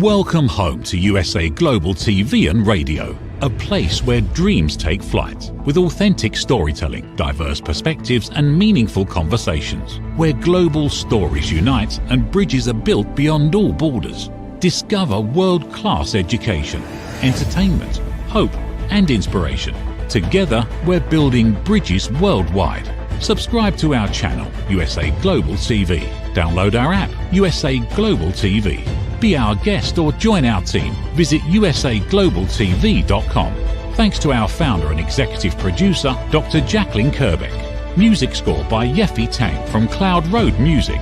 Welcome home to USA Global TV and Radio, a place where dreams take flight, with authentic storytelling, diverse perspectives and meaningful conversations, where global stories unite and bridges are built beyond all borders. Discover world-class education, entertainment, hope and inspiration. Together, we're building bridges worldwide. Subscribe to our channel, USA Global TV. Download our app, USA Global TV. Be our guest or join our team. Visit usaglobaltv.com. Thanks to our founder and executive producer, Dr. Jacalyn Kerbeck. Music score by Yeffy Tang from Cloud Road Music.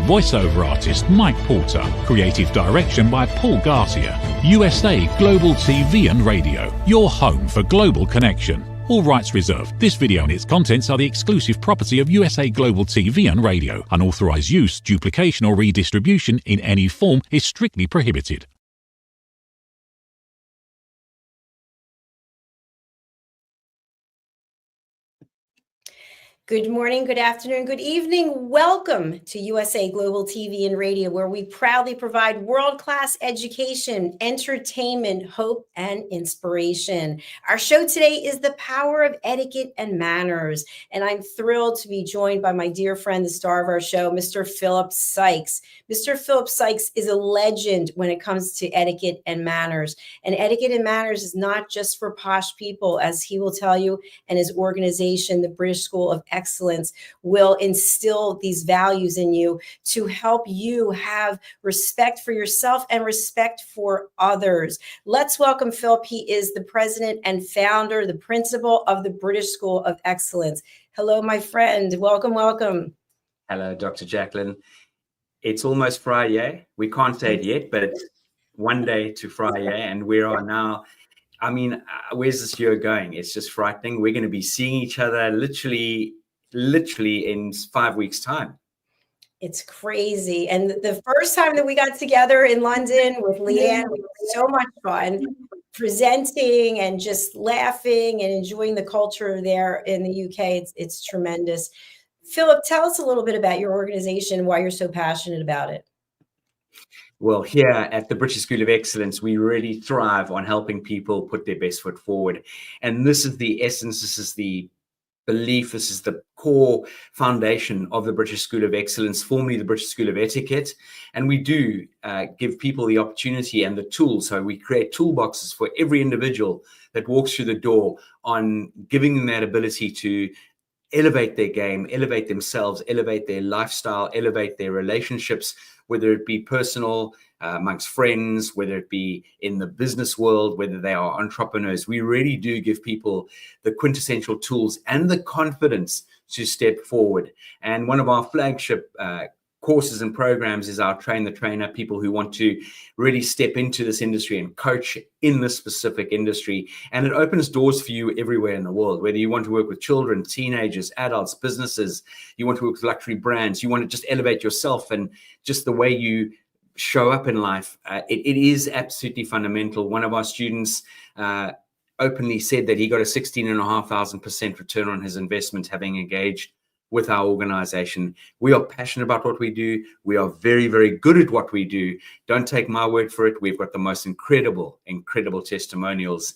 Voiceover artist Mike Porter. Creative direction by Paul Garcia. USA Global TV and Radio, your home for global connection. All rights reserved. This video and its contents are the exclusive property of USA Global TV and Radio. Unauthorized use, duplication or redistribution in any form is strictly prohibited. Good morning, good afternoon, good evening. Welcome to USA Global TV and Radio, where we proudly provide world-class education, entertainment, hope, and inspiration. Our show today is The Power of Etiquette and Manners, and I'm thrilled to be joined by my dear friend, the star of our show, Mr. Philip Sykes. Mr. Philip Sykes is a legend when it comes to etiquette and manners. And etiquette and manners is not just for posh people, as he will tell you, and his organization, the British School of Excellence, will instill these values in you to help you have respect for yourself and respect for others. Let's welcome Philip. He is the president and founder, the principal of the British School of Excellence. Hello, my friend. Welcome, welcome. Hello, Dr. Jacalyn. It's almost Friday. We can't say it yet, but one day to Friday, and we are now. I mean, where's this year going? It's just frightening. We're going to be seeing each other literally in 5 weeks' time. It's crazy. And the first time that we got together in London with Leanne, we had so much fun presenting and just laughing and enjoying the culture there in the UK. It's tremendous. Philip, tell us a little bit about your organization, why you're so passionate about it. Well, here at the British School of Excellence, we really thrive on helping people put their best foot forward. And this is the essence, this is the belief, this is the core foundation of the British School of Excellence, formerly the British School of Etiquette. And we do give people the opportunity and the tools. So we create toolboxes for every individual that walks through the door on giving them that ability to elevate their game, elevate themselves, elevate their lifestyle, elevate their relationships, whether it be personal, amongst friends, whether it be in the business world, whether they are entrepreneurs. We really do give people the quintessential tools and the confidence to step forward. And one of our flagship courses and programs is our Train the Trainer, people who want to really step into this industry and coach in this specific industry. And it opens doors for you everywhere in the world, whether you want to work with children, teenagers, adults, businesses, you want to work with luxury brands, you want to just elevate yourself and just the way you show up in life. It is absolutely fundamental. One of our students openly said that he got a 16,500% return on his investment having engaged with our organization. We are passionate about what we do. We are very, very good at what we do. Don't take my word for it. We've got the most incredible testimonials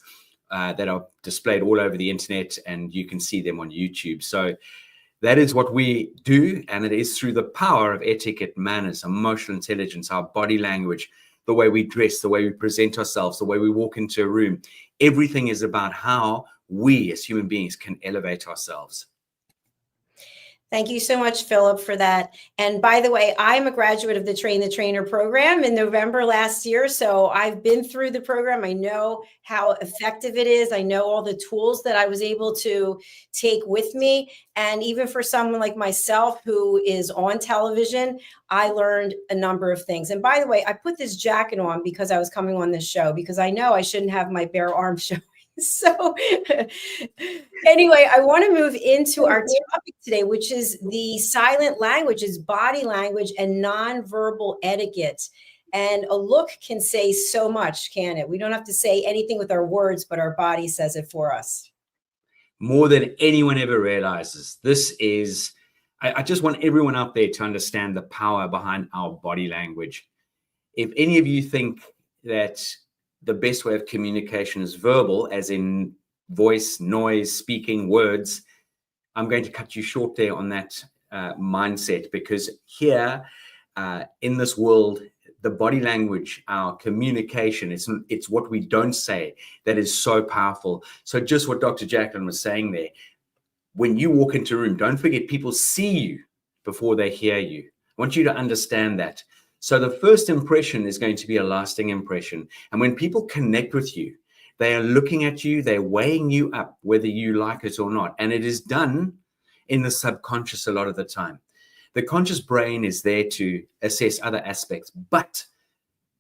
that are displayed all over the internet, and you can see them on YouTube. So that is what we do, and it is through the power of etiquette, manners, emotional intelligence, our body language, the way we dress, the way we present ourselves, the way we walk into a room. Everything is about how we as human beings can elevate ourselves. Thank you so much, Philip, for that. And by the way, I'm a graduate of the Train the Trainer program in November last year. So I've been through the program. I know how effective it is. I know all the tools that I was able to take with me. And even for someone like myself who is on television, I learned a number of things. And by the way, I put this jacket on because I was coming on this show, because I know I shouldn't have my bare arms showing. So anyway, I want to move into our topic today, which is the silent languages, body language, and nonverbal etiquette. And a look can say so much, can it? We don't have to say anything with our words, but our body says it for us. More than anyone ever realizes. This is, I just want everyone out there to understand the power behind our body language. If any of you think that the best way of communication is verbal, as in voice, noise, speaking, words, I'm going to cut you short there on that mindset, because here in this world, the body language, our communication, it's what we don't say that is so powerful. So just what Dr. Jacalyn was saying there, when you walk into a room, don't forget people see you before they hear you. I want you to understand that. So the first impression is going to be a lasting impression. And when people connect with you, they are looking at you, they're weighing you up, whether you like it or not. And it is done in the subconscious a lot of the time. The conscious brain is there to assess other aspects, but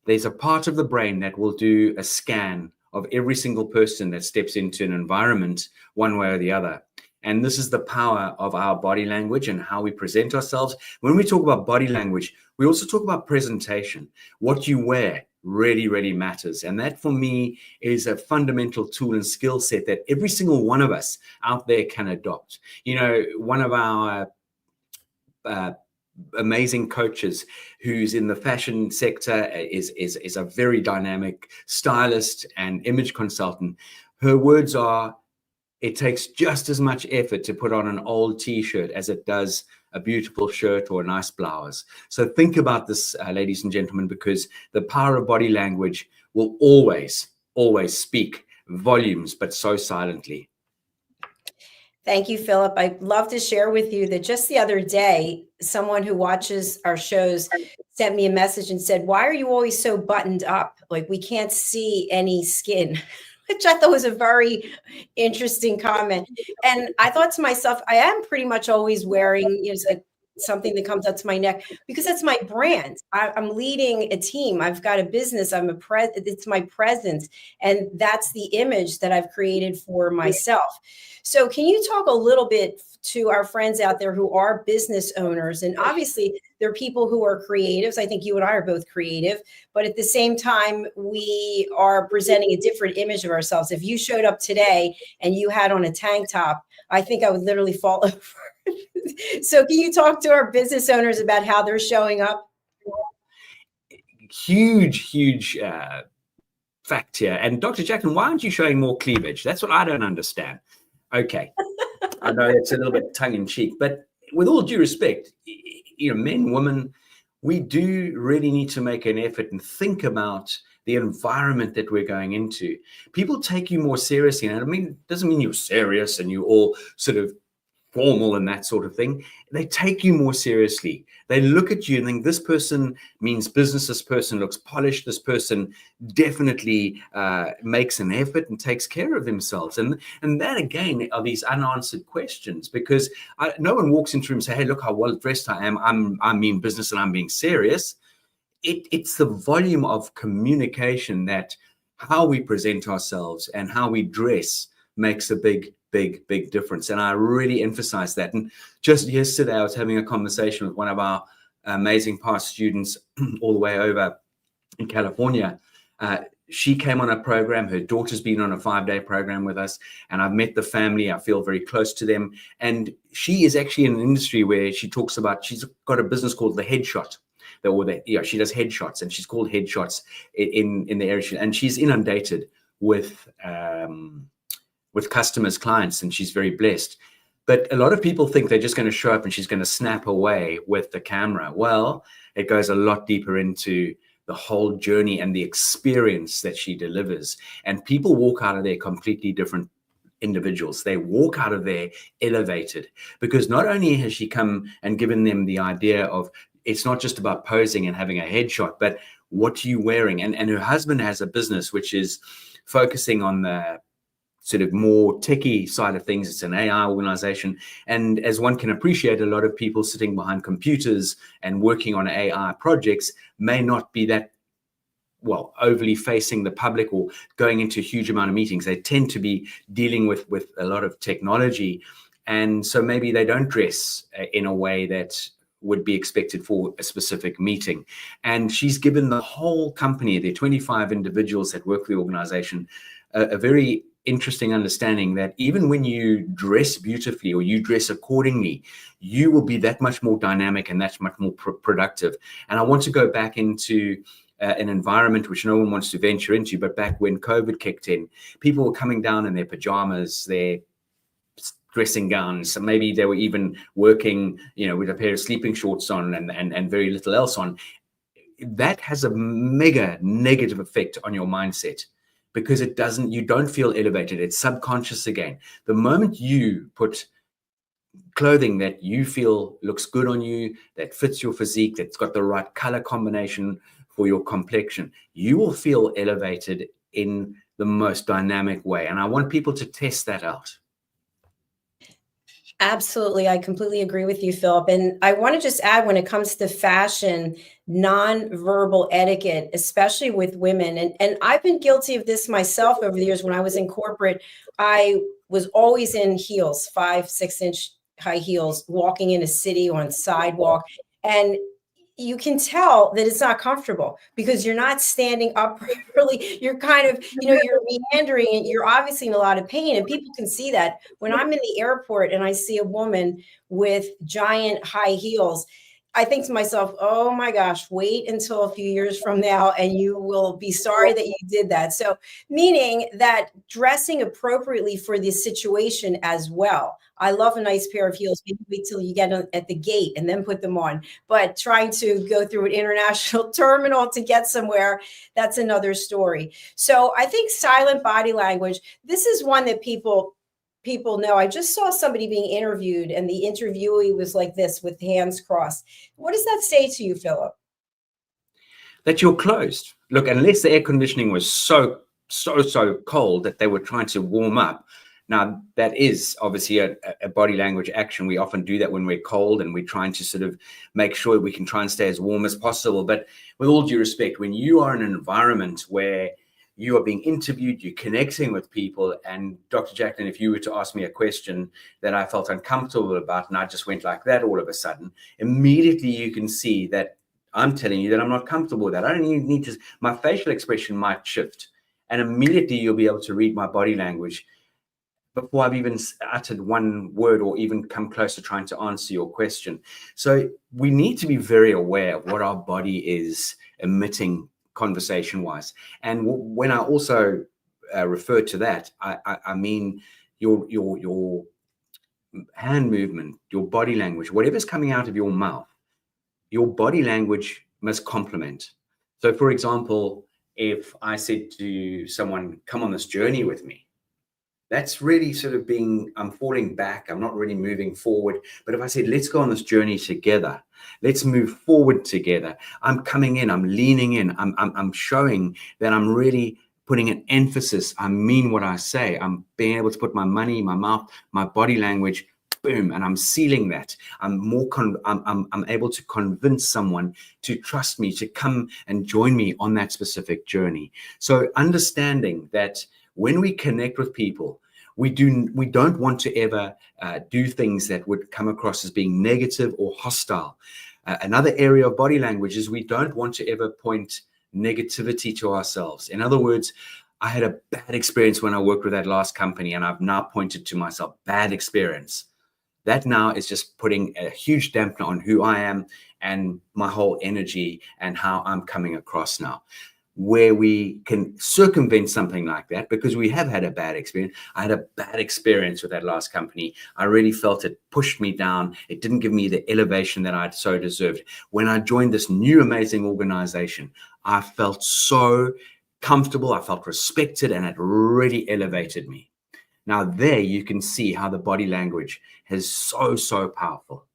there's a part of the brain that will do a scan of every single person that steps into an environment one way or the other. And this is the power of our body language and how we present ourselves. When we talk about body language, we also talk about presentation. What you wear really, really matters. And that for me is a fundamental tool and skill set that every single one of us out there can adopt. You know, one of our amazing coaches who's in the fashion sector is a very dynamic stylist and image consultant. Her words are, it takes just as much effort to put on an old t-shirt as it does a beautiful shirt or a nice blouse. So think about this, ladies and gentlemen, because the power of body language will always, always speak volumes, but so silently. Thank you, Philip. I'd love to share with you that just the other day, someone who watches our shows sent me a message and said, "Why are you always so buttoned up? Like, we can't see any skin." Which I thought was a very interesting comment. And I thought to myself, I am pretty much always wearing, you know, like something that comes up to my neck because that's my brand. I'm leading a team. I've got a business. It's my presence. And that's the image that I've created for myself. So can you talk a little bit to our friends out there who are business owners? And obviously there are people who are creatives. I think you and I are both creative, but at the same time, we are presenting a different image of ourselves. If you showed up today and you had on a tank top, I think I would literally fall over. So can you talk to our business owners about how they're showing up? Huge fact here. And Dr. Jacalyn, why aren't you showing more cleavage? That's what I don't understand. Okay. I know it's a little bit tongue in cheek, but with all due respect, you know, men, women, we do really need to make an effort and think about the environment that we're going into. People take you more seriously. And I mean, it doesn't mean you're serious and you all sort of formal and that sort of thing. They take you more seriously. They look at you and think this person means business. This person looks polished. This person definitely makes an effort and takes care of themselves. And that again are these unanswered questions, because no one walks into a room and say, "Hey, look how well dressed I am. I'm in business and I'm being serious." It's the volume of communication that how we present ourselves and how we dress makes a big difference. And I really emphasize that. And just yesterday, I was having a conversation with one of our amazing past students all the way over in California. She came on a program. Her daughter's been on a 5-day program with us, and I've met the family. I feel very close to them. And she is actually in an industry where she talks about, she's got a business called The Headshot. She does headshots, and she's called Headshots in the area. And she's inundated with customers, clients, and she's very blessed. But a lot of people think they're just going to show up and she's going to snap away with the camera. Well, it goes a lot deeper into the whole journey and the experience that she delivers. And people walk out of there completely different individuals. They walk out of there elevated, because not only has she come and given them the idea of, it's not just about posing and having a headshot, but what are you wearing? And her husband has a business which is focusing on the sort of more techie side of things. It's an AI organization. And as one can appreciate, a lot of people sitting behind computers and working on AI projects may not be that, well, overly facing the public or going into a huge amount of meetings. They tend to be dealing with a lot of technology. And so maybe they don't dress in a way that would be expected for a specific meeting. And she's given the whole company, the 25 individuals that work for the organization, a very interesting understanding that even when you dress beautifully or you dress accordingly, you will be that much more dynamic and that much more productive. And I want to go back into an environment which no one wants to venture into. But back when COVID kicked in, people were coming down in their pajamas, their dressing gowns, so maybe they were even working, with a pair of sleeping shorts on and very little else on. That has a mega negative effect on your mindset, because you don't feel elevated. It's subconscious again. The moment you put clothing that you feel looks good on you, that fits your physique, that's got the right color combination for your complexion, you will feel elevated in the most dynamic way. And I want people to test that out. Absolutely. I completely agree with you, Philip. And I want to just add, when it comes to fashion, nonverbal etiquette, especially with women, and I've been guilty of this myself over the years. When I was in corporate, I was always in heels, 5-6 inch high heels, walking in a city on sidewalk. And you can tell that it's not comfortable because you're not standing up properly. You're kind of, you're meandering, and you're obviously in a lot of pain. And people can see that. When I'm in the airport and I see a woman with giant high heels, I think to myself, oh my gosh, wait until a few years from now and you will be sorry that you did that. So meaning that dressing appropriately for the situation as well. I love a nice pair of heels. Maybe wait till you get at the gate and then put them on. But trying to go through an international terminal to get somewhere, that's another story. So I think silent body language, this is one that people know. I just saw somebody being interviewed and the interviewee was like this with hands crossed. What does that say to you, Philip? That you're closed. Look, unless the air conditioning was so cold that they were trying to warm up. Now, that is obviously a body language action. We often do that when we're cold and we're trying to sort of make sure we can try and stay as warm as possible. But with all due respect, when you are in an environment where you are being interviewed, you're connecting with people, and Dr. Jacalyn, if you were to ask me a question that I felt uncomfortable about and I just went like that all of a sudden, immediately you can see that I'm telling you that I'm not comfortable with that. I don't even need to, my facial expression might shift, and immediately you'll be able to read my body language before I've even uttered one word or even come close to trying to answer your question. So we need to be very aware of what our body is emitting conversation-wise. And when I also refer to that, I mean your hand movement, your body language, whatever's coming out of your mouth, your body language must complement. So, for example, if I said to someone, come on this journey with me, that's really sort of I'm falling back. I'm not really moving forward. But if I said, let's go on this journey together, let's move forward together, I'm coming in, I'm leaning in, I'm showing that I'm really putting an emphasis. I mean what I say. I'm being able to put my money, my mouth, my body language, boom, and I'm sealing that. I'm able to convince someone to trust me, to come and join me on that specific journey. So understanding that when we connect with people, we don't want to ever do things that would come across as being negative or hostile. Another area of body language is we don't want to ever point negativity to ourselves. In other words, I had a bad experience when I worked with that last company, and I've now pointed to myself, bad experience. That now is just putting a huge dampener on who I am and my whole energy and how I'm coming across now. Where we can circumvent something like that, because we have had a bad experience. I had a bad experience with that last company. I really felt it pushed me down. It didn't give me the elevation that I'd so deserved. When I joined this new amazing organization, I felt so comfortable. I felt respected, and it really elevated me. Now there you can see how the body language is so powerful.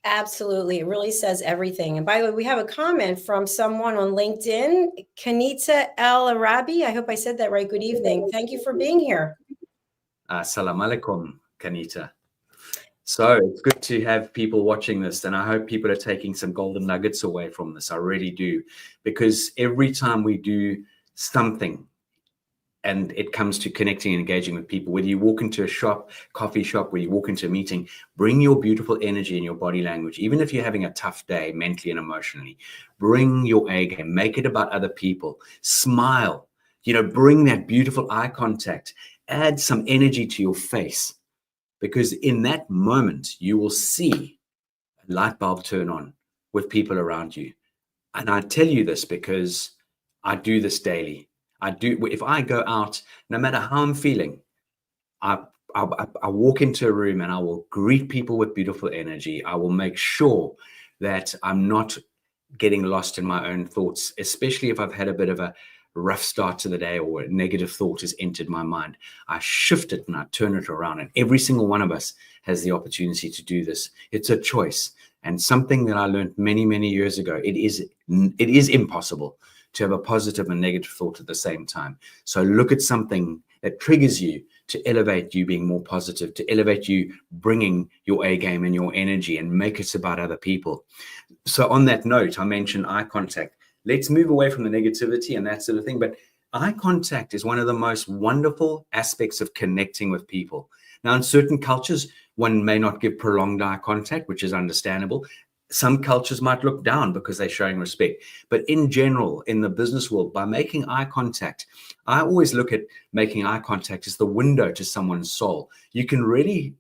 Absolutely. It really says everything. And by the way, we have a comment from someone on LinkedIn, Kanita El Arabi. I hope I said that right. Good evening. Thank you for being here. Assalamu alaikum, Kanita. So it's good to have people watching this, and I hope people are taking some golden nuggets away from this. I really do, because every time we do something and it comes to connecting and engaging with people, whether you walk into a shop, coffee shop, where you walk into a meeting, bring your beautiful energy and your body language. Even if you're having a tough day mentally and emotionally, bring your A game, make it about other people, smile, bring that beautiful eye contact, add some energy to your face, because in that moment, you will see a light bulb turn on with people around you. And I tell you this because I do this daily. If I go out, no matter how I'm feeling, I walk into a room and I will greet people with beautiful energy. I will make sure that I'm not getting lost in my own thoughts, especially if I've had a bit of a rough start to the day or a negative thought has entered my mind. I shift it and I turn it around. And every single one of us has the opportunity to do this. It's a choice. And something that I learned many, many years ago, it is impossible to have a positive and negative thought at the same time. So look at something that triggers you to elevate you being more positive, to elevate you bringing your A game and your energy, and make it about other people. So on that note, I mentioned eye contact. Let's move away from the negativity and that sort of thing. But eye contact is one of the most wonderful aspects of connecting with people. Now, in certain cultures, one may not give prolonged eye contact, which is understandable. Some cultures might look down because they're showing respect. But in general, in the business world, by making eye contact, I always look at making eye contact as the window to someone's soul. You can really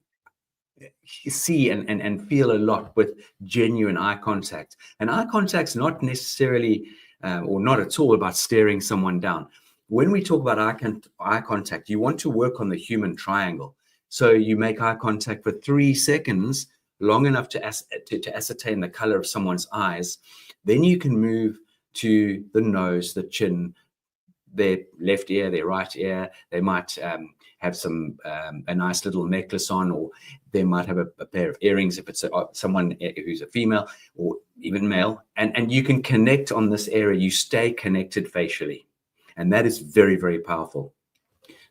see and feel a lot with genuine eye contact. And eye contact's not necessarily or not at all about staring someone down. When we talk about eye contact, you want to work on the human triangle. So you make eye contact for 3 seconds, long enough to ascertain the color of someone's eyes. Then you can move to the nose, the chin, their left ear, their right ear. They might have a nice little necklace on, or they might have a pair of earrings if it's someone who's a female or even male. And you can connect on this area. You stay connected facially. And that is very, very powerful.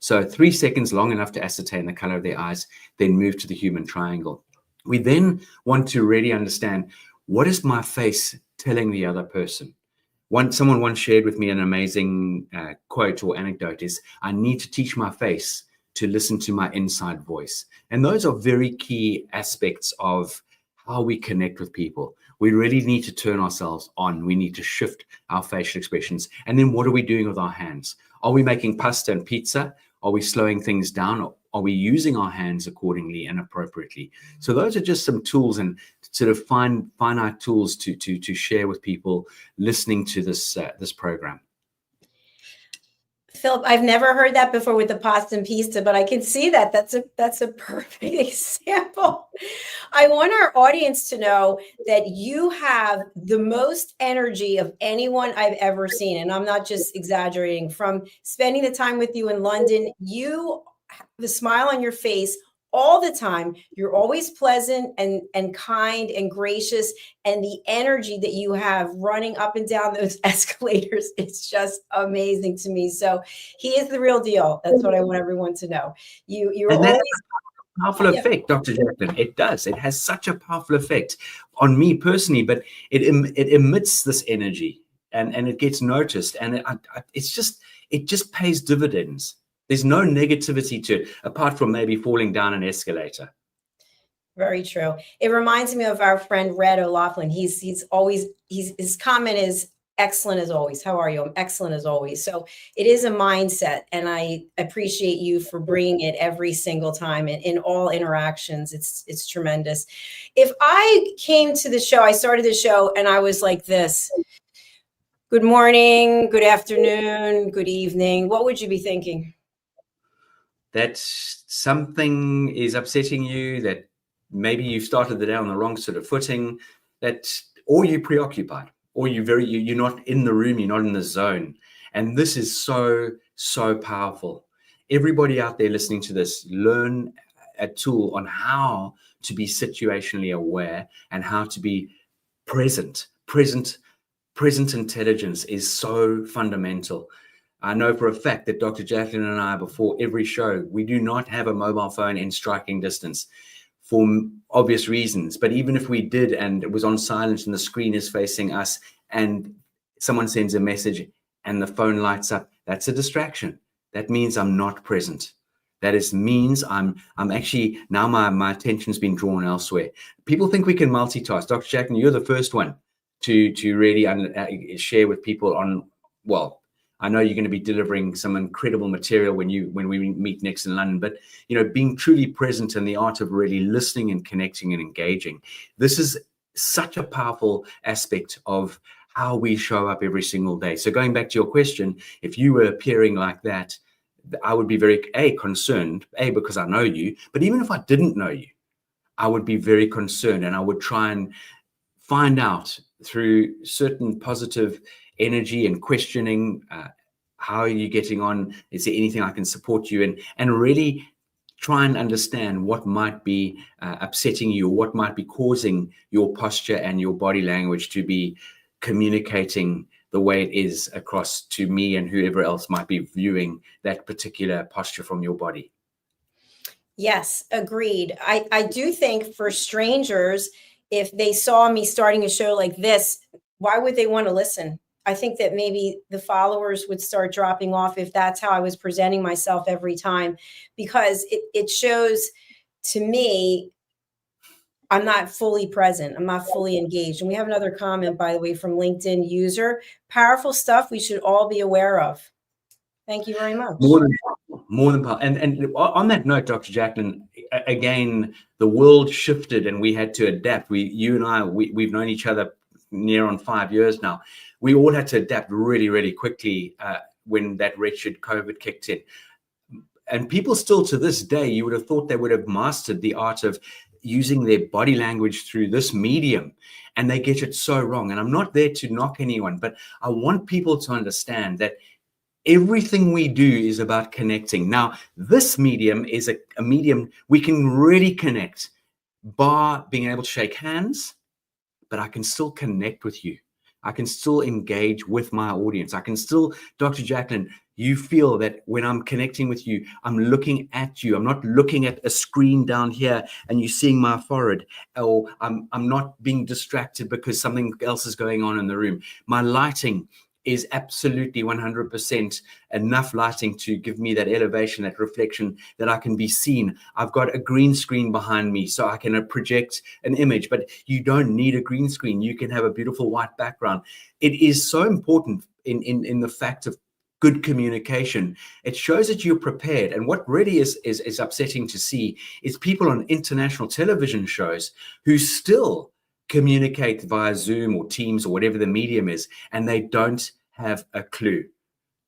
So 3 seconds, long enough to ascertain the color of their eyes, then move to the human triangle. We then want to really understand, what is my face telling the other person? Someone once shared with me an amazing quote or anecdote is, I need to teach my face to listen to my inside voice. And those are very key aspects of how we connect with people. We really need to turn ourselves on. We need to shift our facial expressions. And then what are we doing with our hands? Are we making pasta and pizza? Are we slowing things down? Or are we using our hands accordingly and appropriately? So those are just some tools and sort of finite tools to share with people listening to this program. Philip, I've never heard that before with the pasta and pizza, but I can see that. That's a perfect example. I want our audience to know that you have the most energy of anyone I've ever seen. And I'm not just exaggerating. From spending the time with you in London, you have the smile on your face all the time. You're always pleasant and kind and gracious. And the energy that you have running up and down those escalators, it's just amazing to me. So he is the real deal. That's what I want everyone to know. You're always a powerful effect, Dr. Jacalyn. It does. It has such a powerful effect on me personally, but it emits this energy and it gets noticed. And it just pays dividends. There's no negativity to it, apart from maybe falling down an escalator. Very true. It reminds me of our friend Red O'Loughlin. His comment is excellent as always. How are you? I'm excellent as always. So it is a mindset, and I appreciate you for bringing it every single time in all interactions. It's tremendous. If I came to the show, I started the show and I was like this: good morning, good afternoon, good evening. What would you be thinking? That something is upsetting you, that maybe you've started the day on the wrong sort of footing, or you're preoccupied, or you're not in the room, you're not in the zone. And this is so powerful. Everybody out there listening to this, learn a tool on how to be situationally aware and how to be present. Present intelligence is so fundamental. I know for a fact that Dr. Jacalyn and I, before every show, we do not have a mobile phone in striking distance for obvious reasons. But even if we did and it was on silent and the screen is facing us and someone sends a message and the phone lights up, that's a distraction. That means I'm not present. Means I'm actually, now my attention's been drawn elsewhere. People think we can multitask. Dr. Jacalyn, you're the first one to really share with people on, well, I know you're going to be delivering some incredible material when we meet next in London, but being truly present in the art of really listening and connecting and engaging. This is such a powerful aspect of how we show up every single day. So going back to your question, if you were appearing like that, I would be very concerned, because I know you, but even if I didn't know you, I would be very concerned, and I would try and find out through certain positive energy and questioning, how are you getting on? Is there anything I can support you in? And really try and understand what might be upsetting you, or what might be causing your posture and your body language to be communicating the way it is across to me and whoever else might be viewing that particular posture from your body. Yes, agreed. I do think for strangers, if they saw me starting a show like this, why would they want to listen? I think that maybe the followers would start dropping off if that's how I was presenting myself every time, because it shows to me I'm not fully present. I'm not fully engaged. And we have another comment, by the way, from LinkedIn user. Powerful stuff we should all be aware of. Thank you very much. More than powerful. And on that note, Dr. Jacalyn, again, the world shifted and we had to adapt. You and I, we've known each other near on 5 years now. We all had to adapt really, really quickly when that wretched COVID kicked in. And people still to this day, you would have thought they would have mastered the art of using their body language through this medium, and they get it so wrong. And I'm not there to knock anyone, but I want people to understand that everything we do is about connecting. Now, this medium is a medium we can really connect, bar being able to shake hands, but I can still connect with you. I can still engage with my audience. I can still, Dr. Jacalyn, you feel that when I'm connecting with you, I'm looking at you. I'm not looking at a screen down here and you're seeing my forehead, or I'm not being distracted because something else is going on in the room. My lighting is absolutely 100% enough lighting to give me that elevation, that reflection, that I can be seen. I've got a green screen behind me so I can project an image, but you don't need a green screen. You can have a beautiful white background. It is so important in the fact of good communication. It shows that you're prepared. And what really is upsetting to see is people on international television shows who still communicate via Zoom or Teams or whatever the medium is, and they don't have a clue.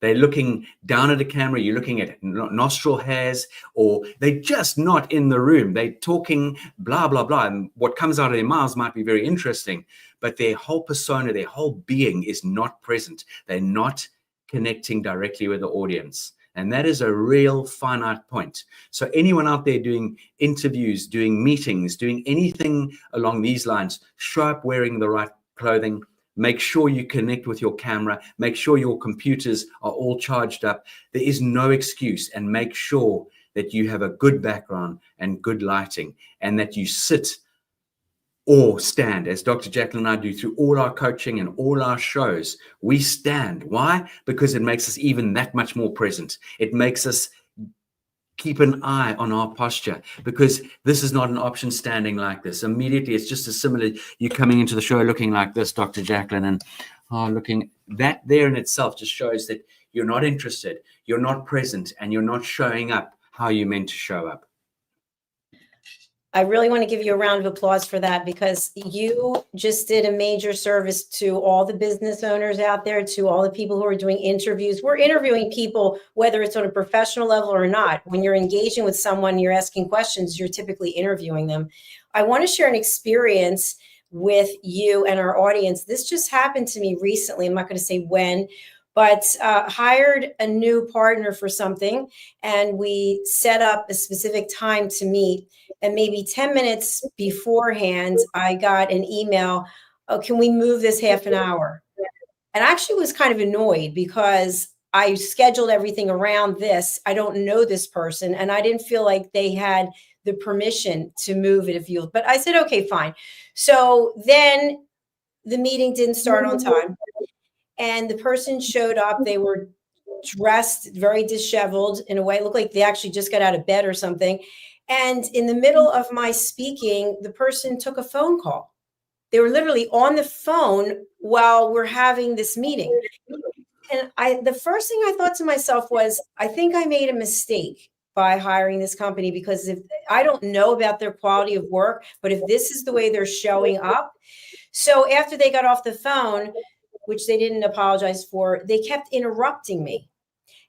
They're looking down at a camera, you're looking at nostril hairs, or they're just not in the room. They're talking blah, blah, blah. And what comes out of their mouths might be very interesting, but their whole persona, their whole being is not present. They're not connecting directly with the audience. And that is a real finite point. So anyone out there doing interviews, doing meetings, doing anything along these lines, show up wearing the right clothing. Make sure you connect with your camera. Make sure your computers are all charged up. There is no excuse. And make sure that you have a good background and good lighting, and that you sit or stand, as Dr. Jacalyn and I do through all our coaching and all our shows. We stand. Why? Because it makes us even that much more present. It makes us keep an eye on our posture, because this is not an option standing like this. Immediately, it's just as similar, you coming into the show looking like this, Dr. Jacalyn, and looking, that there in itself just shows that you're not interested, you're not present, and you're not showing up how you're meant to show up. I really want to give you a round of applause for that, because you just did a major service to all the business owners out there, to all the people who are doing interviews. We're interviewing people, whether it's on a professional level or not. When you're engaging with someone, you're asking questions, you're typically interviewing them. I want to share an experience with you and our audience. This just happened to me recently. I'm not going to say when, but hired a new partner for something, and we set up a specific time to meet. And maybe 10 minutes beforehand, I got an email, oh, can we move this half an hour? And I actually was kind of annoyed, because I scheduled everything around this. I don't know this person, and I didn't feel like they had the permission to move it, but I said, okay, fine. So then the meeting didn't start on time, and the person showed up. They were dressed very disheveled in a way. It looked like they actually just got out of bed or something. And in the middle of my speaking, the person took a phone call. They were literally on the phone while we're having this meeting. And the first thing I thought to myself was, I think I made a mistake by hiring this company, because if I don't know about their quality of work, but if this is the way they're showing up. So after they got off the phone, which they didn't apologize for, they kept interrupting me.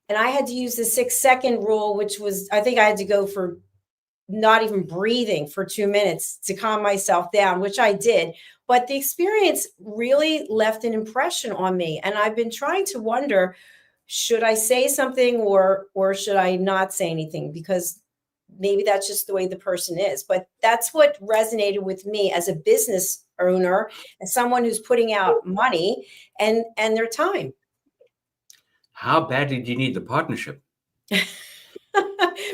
And I had to use the 6-second rule, which was, I think I had to go for not even breathing for 2 minutes to calm myself down, which I did. But the experience really left an impression on me. And I've been trying to wonder, should I say something or should I not say anything? Because maybe that's just the way the person is. But that's what resonated with me as a business owner and someone who's putting out money and their time. How badly do you need the partnership?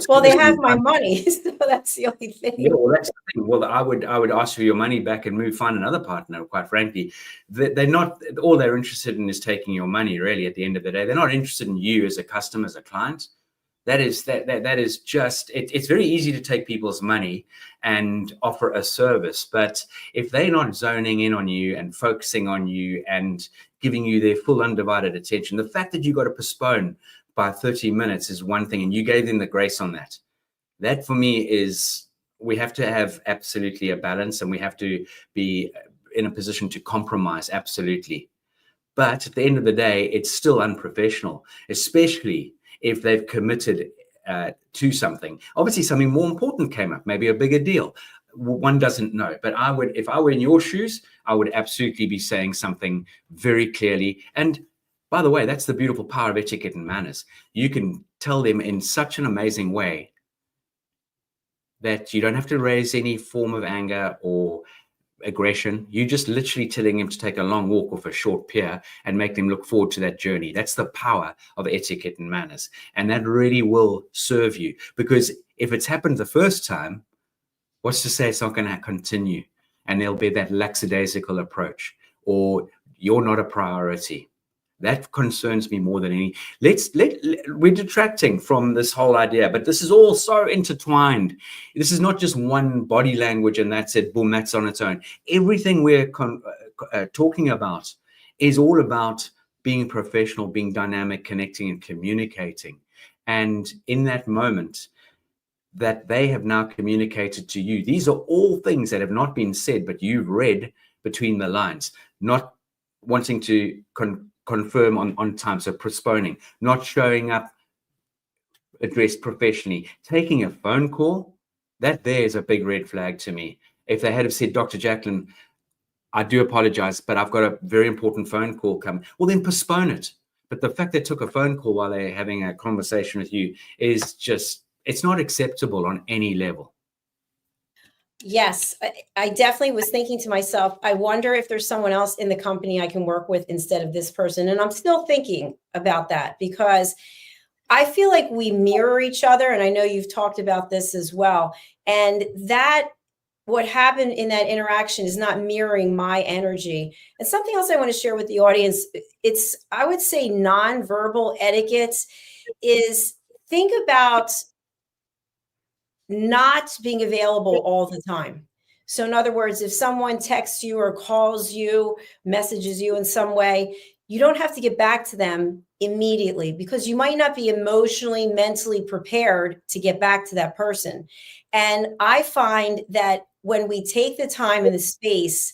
Well, they have my money, so that's the only thing. Yeah, well, that's the thing. Well, I would ask for your money back and find another partner. Quite frankly, they're not. All they're interested in is taking your money. Really, at the end of the day, they're not interested in you as a customer, as a client. That is just. It's very easy to take people's money and offer a service, but if they're not zoning in on you and focusing on you and giving you their full undivided attention, the fact that you got to postpone by 30 minutes is one thing, and you gave them the grace on that. That for me is, we have to have absolutely a balance, and we have to be in a position to compromise, absolutely. But at the end of the day, it's still unprofessional, especially if they've committed to something. Obviously, something more important came up, maybe a bigger deal. One doesn't know. But I would, if I were in your shoes, I would absolutely be saying something very clearly. And by the way, that's the beautiful power of etiquette and manners. You can tell them in such an amazing way that you don't have to raise any form of anger or aggression. You just literally telling them to take a long walk off a short pier and make them look forward to that journey. That's the power of etiquette and manners. And that really will serve you, because if it's happened the first time, what's to say it's not going to continue? And there'll be that lackadaisical approach, or you're not a priority. That concerns me more than any. We're detracting from this whole idea, but this is all so intertwined. This is not just one body language and that's it, boom, that's on its own. Everything we're talking about is all about being professional, being dynamic, connecting and communicating. And in that moment that they have now communicated to you, these are all things that have not been said, but you've read between the lines, not wanting to confirm on time, so postponing, not showing up addressed professionally, taking a phone call, that there is a big red flag to me. If they had have said, Dr. Jacalyn, I do apologize, but I've got a very important phone call coming, well, then postpone it. But the fact they took a phone call while they're having a conversation with you is just, it's not acceptable on any level. Yes, I definitely was thinking to myself, I wonder if there's someone else in the company I can work with instead of this person. And I'm still thinking about that, because I feel like we mirror each other. And I know you've talked about this as well. And that what happened in that interaction is not mirroring my energy. And something else I want to share with the audience, it's, I would say, nonverbal etiquette is, think about not being available all the time. So in other words, if someone texts you or calls you, messages you in some way, you don't have to get back to them immediately, because you might not be emotionally, mentally prepared to get back to that person. And I find that when we take the time and the space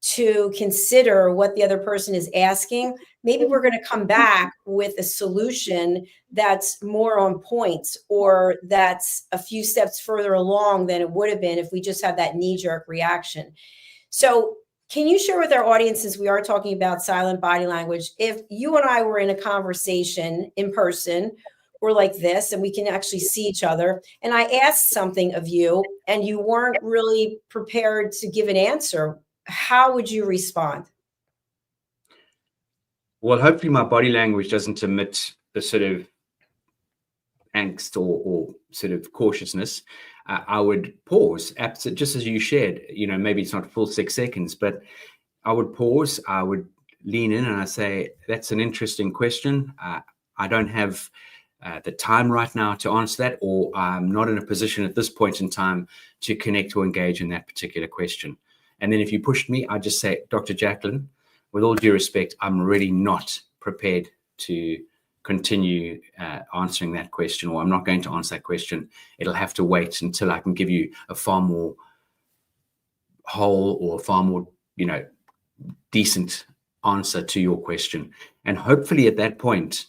to consider what the other person is asking, maybe we're going to come back with a solution that's more on point, or that's a few steps further along than it would have been if we just had that knee-jerk reaction. So can you share with our audience, since we are talking about silent body language, if you and I were in a conversation in person or like this, and we can actually see each other, and I asked something of you and you weren't really prepared to give an answer, how would you respond? Well, hopefully my body language doesn't emit the sort of angst or sort of cautiousness. I would pause, just as you shared, you know, maybe it's not full 6 seconds, but I would pause, I would lean in and I say, that's an interesting question. I don't have the time right now to answer that, or I'm not in a position at this point in time to connect or engage in that particular question. And then if you pushed me, I'd just say, Dr. Jacalyn, with all due respect, I'm really not prepared to continue answering that question, or I'm not going to answer that question. It'll have to wait until I can give you a far more whole or far more, you know, decent answer to your question. And hopefully at that point,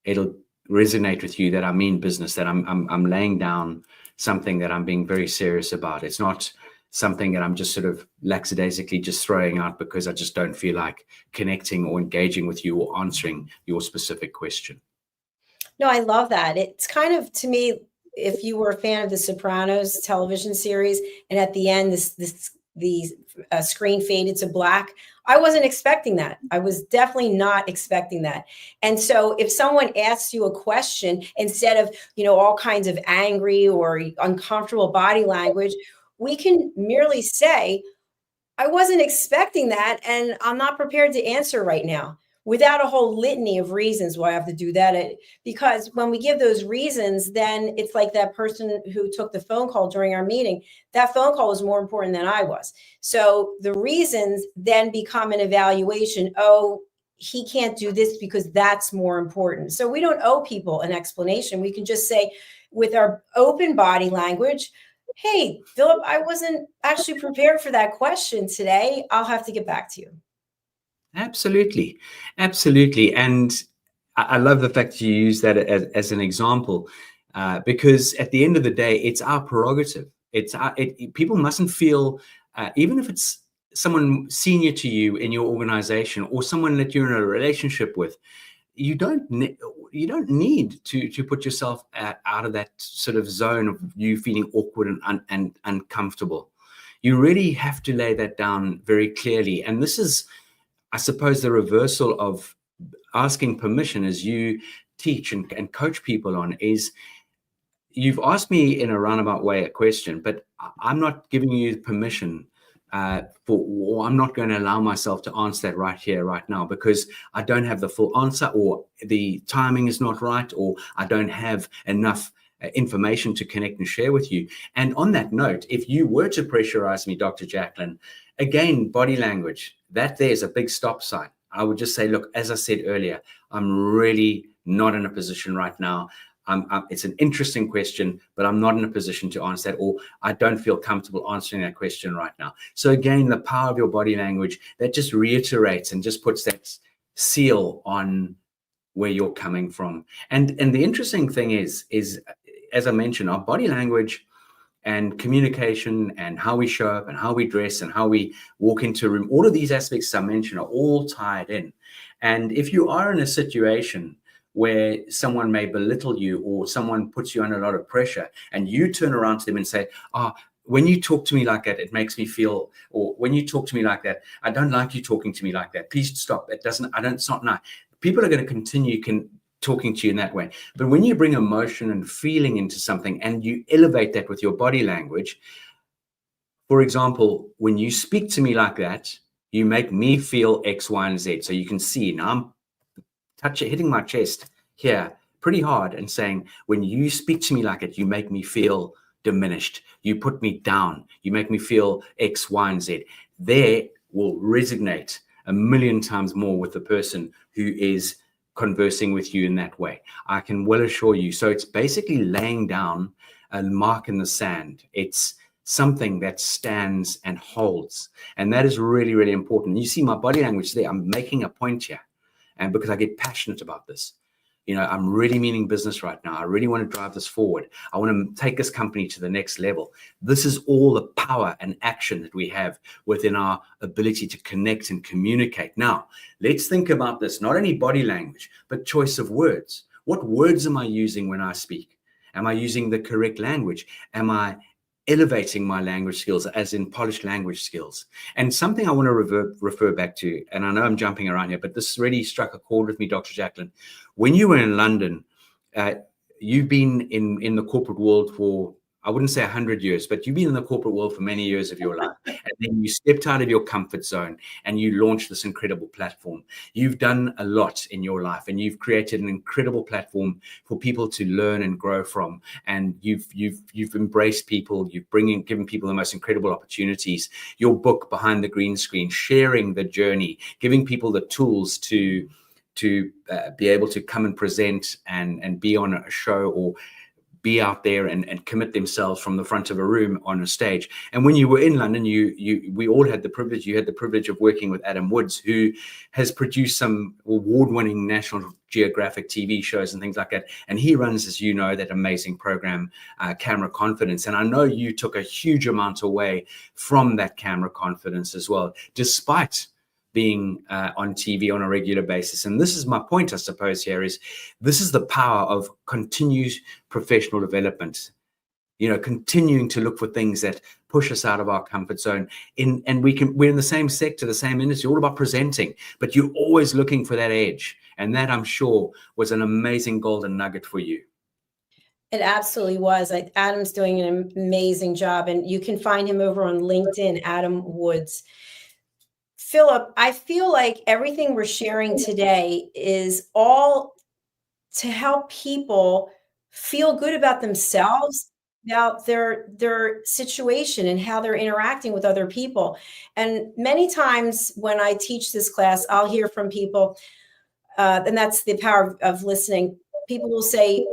it'll resonate with you that I mean business, that I'm laying down something that I'm being very serious about. It's not something that I'm just sort of lackadaisically just throwing out because I just don't feel like connecting or engaging with you or answering your specific question. No, I love that. It's kind of, to me, if you were a fan of the Sopranos television series, and at the end, the screen faded to black, I wasn't expecting that. I was definitely not expecting that. And so if someone asks you a question, instead of, all kinds of angry or uncomfortable body language, we can merely say, I wasn't expecting that, and I'm not prepared to answer right now, without a whole litany of reasons why I have to do that. Because when we give those reasons, then it's like that person who took the phone call during our meeting. That phone call was more important than I was. So the reasons then become an evaluation. Oh, he can't do this because that's more important. So we don't owe people an explanation. We can just say, with our open body language, hey, Philip, I wasn't actually prepared for that question today. I'll have to get back to you. Absolutely. Absolutely. And I love the fact that you use that as an example, because at the end of the day, it's our prerogative. People mustn't feel, even if it's someone senior to you in your organization or someone that you're in a relationship with, you don't need to put yourself out of that sort of zone of you feeling awkward and uncomfortable. You really have to lay that down very clearly. And this is, I suppose, the reversal of asking permission, as you teach and coach people on, is you've asked me in a roundabout way a question, but I'm not giving you permission or I'm not going to allow myself to answer that right here, right now, because I don't have the full answer, or the timing is not right, or I don't have enough information to connect and share with you. And on that note, if you were to pressurize me, Dr. Jacalyn, again, body language, that there's a big stop sign. I would just say, look, as I said earlier, I'm really not in a position right now. It's an interesting question, but I'm not in a position to answer that, or I don't feel comfortable answering that question right now. So again, the power of your body language, that just reiterates and just puts that seal on where you're coming from. And the interesting thing is, as I mentioned, our body language and communication and how we show up and how we dress and how we walk into a room, all of these aspects I mentioned are all tied in. And if you are in a situation where someone may belittle you or someone puts you under a lot of pressure, and you turn around to them and say, when you talk to me like that, it makes me feel, or when you talk to me like that, I don't like you talking to me like that. Please stop. It's not nice. People are going to continue talking to you in that way. But when you bring emotion and feeling into something and you elevate that with your body language, for example, when you speak to me like that, you make me feel X, Y, and Z. So you can see now I'm hitting my chest here pretty hard and saying, when you speak to me like it, you make me feel diminished. You put me down. You make me feel X, Y, and Z. There will resonate a million times more with the person who is conversing with you in that way. I can well assure you. So it's basically laying down a mark in the sand. It's something that stands and holds. And that is really, really important. You see my body language there. I'm making a point here. And because I get passionate about this, I'm really meaning business right now. I really want to drive this forward. I want to take this company to the next level. This is all the power and action that we have within our ability to connect and communicate. Now, let's think about this, not only body language, but choice of words. What words am I using when I speak? Am I using the correct language? Am I elevating my language skills, as in polished language skills? And something I want to refer back to, and I know I'm jumping around here, but this really struck a chord with me, Dr. Jacalyn. When you were in London, you've been in the corporate world for, I wouldn't say 100 years, but you've been in the corporate world for many years of your life. And then you stepped out of your comfort zone and you launched this incredible platform. You've done a lot in your life, and you've created an incredible platform for people to learn and grow from. And you've embraced people. You've given people the most incredible opportunities. Your book, Behind the Green Screen, sharing the journey, giving people the tools to be able to come and present and be on a show, or be out there and commit themselves from the front of a room on a stage. And when you were in London, we all had the privilege. You had the privilege of working with Adam Woods, who has produced some award-winning National Geographic TV shows and things like that. And he runs, as you know, that amazing program, Camera Confidence. And I know you took a huge amount away from that camera confidence as well, despite being on TV on a regular basis. And this is my point, I suppose, here is this is the power of continuous professional development, continuing to look for things that push us out of our comfort zone. And we're in the same sector, the same industry, all about presenting, but you're always looking for that edge. And that, I'm sure, was an amazing golden nugget for you. It absolutely was. Adam's doing an amazing job, and you can find him over on LinkedIn, Adam Woods. Philip, I feel like everything we're sharing today is all to help people feel good about themselves, about their situation and how they're interacting with other people. And many times when I teach this class, I'll hear from people, and that's the power of listening. People will say,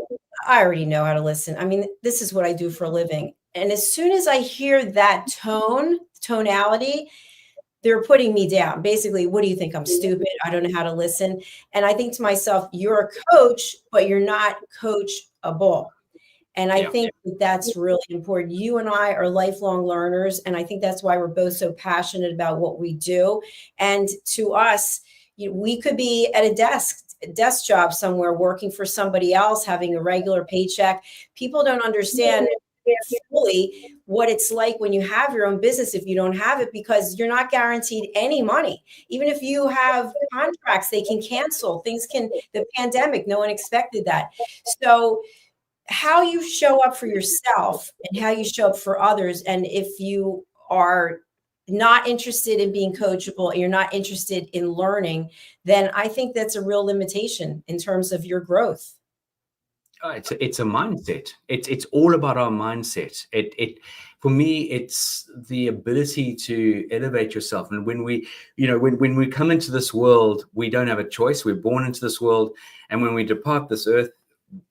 I already know how to listen. I mean, this is what I do for a living. And as soon as I hear that tonality, they're putting me down. Basically, what do you think? I'm stupid. I don't know how to listen. And I think to myself, you're a coach, but you're not coachable. And I think that's really important. You and I are lifelong learners. And I think that's why we're both so passionate about what we do. And to us, we could be at a desk job somewhere working for somebody else, having a regular paycheck. People don't understand fully what it's like when you have your own business if you don't have it, because you're not guaranteed any money. Even if you have contracts, they can cancel. The pandemic, no one expected that. So how you show up for yourself and how you show up for others, and if you are not interested in being coachable and you're not interested in learning, then I think that's a real limitation in terms of your growth. It's a mindset. It's all about our mindset. For me, it's the ability to elevate yourself. And when we come into this world, we don't have a choice. We're born into this world, and when we depart this earth,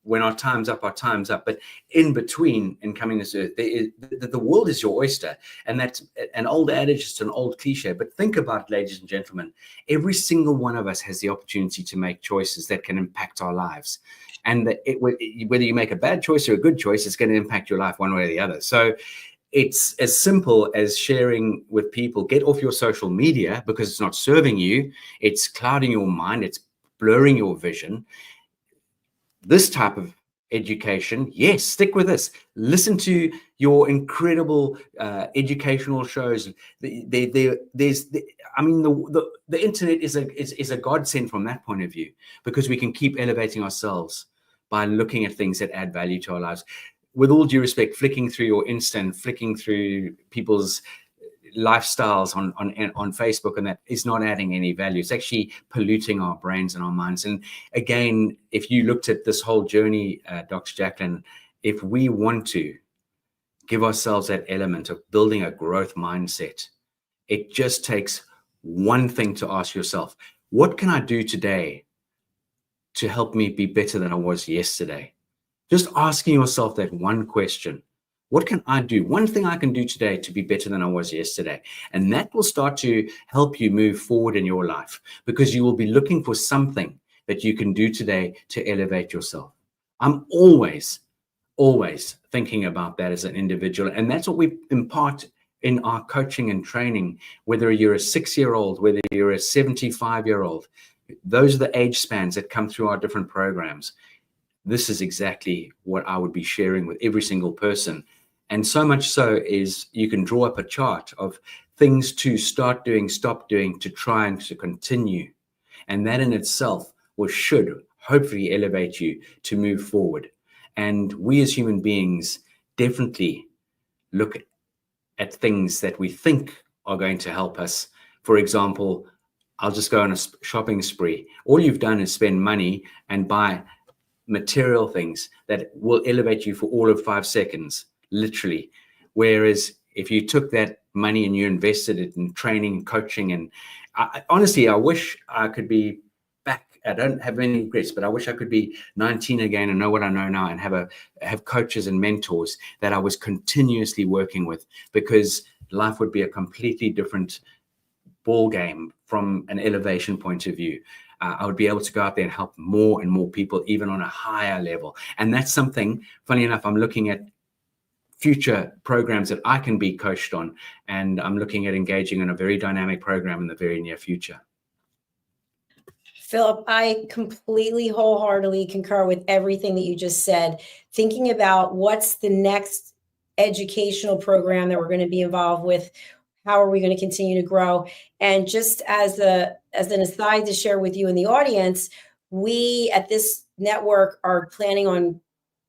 when our time's up, our time's up. But in between, in coming to this earth, the world is your oyster. And that's an old adage, it's an old cliche. But think about it, ladies and gentlemen. Every single one of us has the opportunity to make choices that can impact our lives. And whether you make a bad choice or a good choice, it's going to impact your life one way or the other. So it's as simple as sharing with people. Get off your social media because it's not serving you. It's clouding your mind. It's blurring your vision. This type of education, yes, stick with this. Listen to your incredible educational shows. The internet is a godsend from that point of view, because we can keep elevating ourselves by looking at things that add value to our lives. With all due respect, flicking through your Insta and flicking through people's lifestyles on Facebook, and that is not adding any value. It's actually polluting our brains and our minds. And again, if you looked at this whole journey, Dr. Jacalyn, if we want to give ourselves that element of building a growth mindset, it just takes one thing to ask yourself: what can I do today to help me be better than I was yesterday? Just asking yourself that one question. What can I do? One thing I can do today to be better than I was yesterday. And that will start to help you move forward in your life, because you will be looking for something that you can do today to elevate yourself. I'm always thinking about that as an individual. And that's what we impart in our coaching and training, whether you're a 6-year-old, whether you're a 75-year-old. Those are the age spans that come through our different programs. This is exactly what I would be sharing with every single person. And so much so is you can draw up a chart of things to start doing, stop doing, to try and to continue. And that in itself should hopefully elevate you to move forward. And we as human beings definitely look at things that we think are going to help us. For example, I'll just go on a shopping spree. All you've done is spend money and buy material things that will elevate you for all of 5 seconds, literally. Whereas if you took that money and you invested it in training, coaching, and honestly, I wish I could be back I don't have any regrets, but I wish I could be 19 again and know what I know now, and have coaches and mentors that I was continuously working with, because life would be a completely different ball game from an elevation point of view. I would be able to go out there and help more and more people, even on a higher level. And that's something, funny enough, I'm looking at future programs that I can be coached on, and I'm looking at engaging in a very dynamic program in the very near future. Philip, I completely wholeheartedly concur with everything that you just said. Thinking about what's the next educational program that we're going to be involved with, how are we going to continue to grow? And just as an aside to share with you in the audience, we at this network are planning on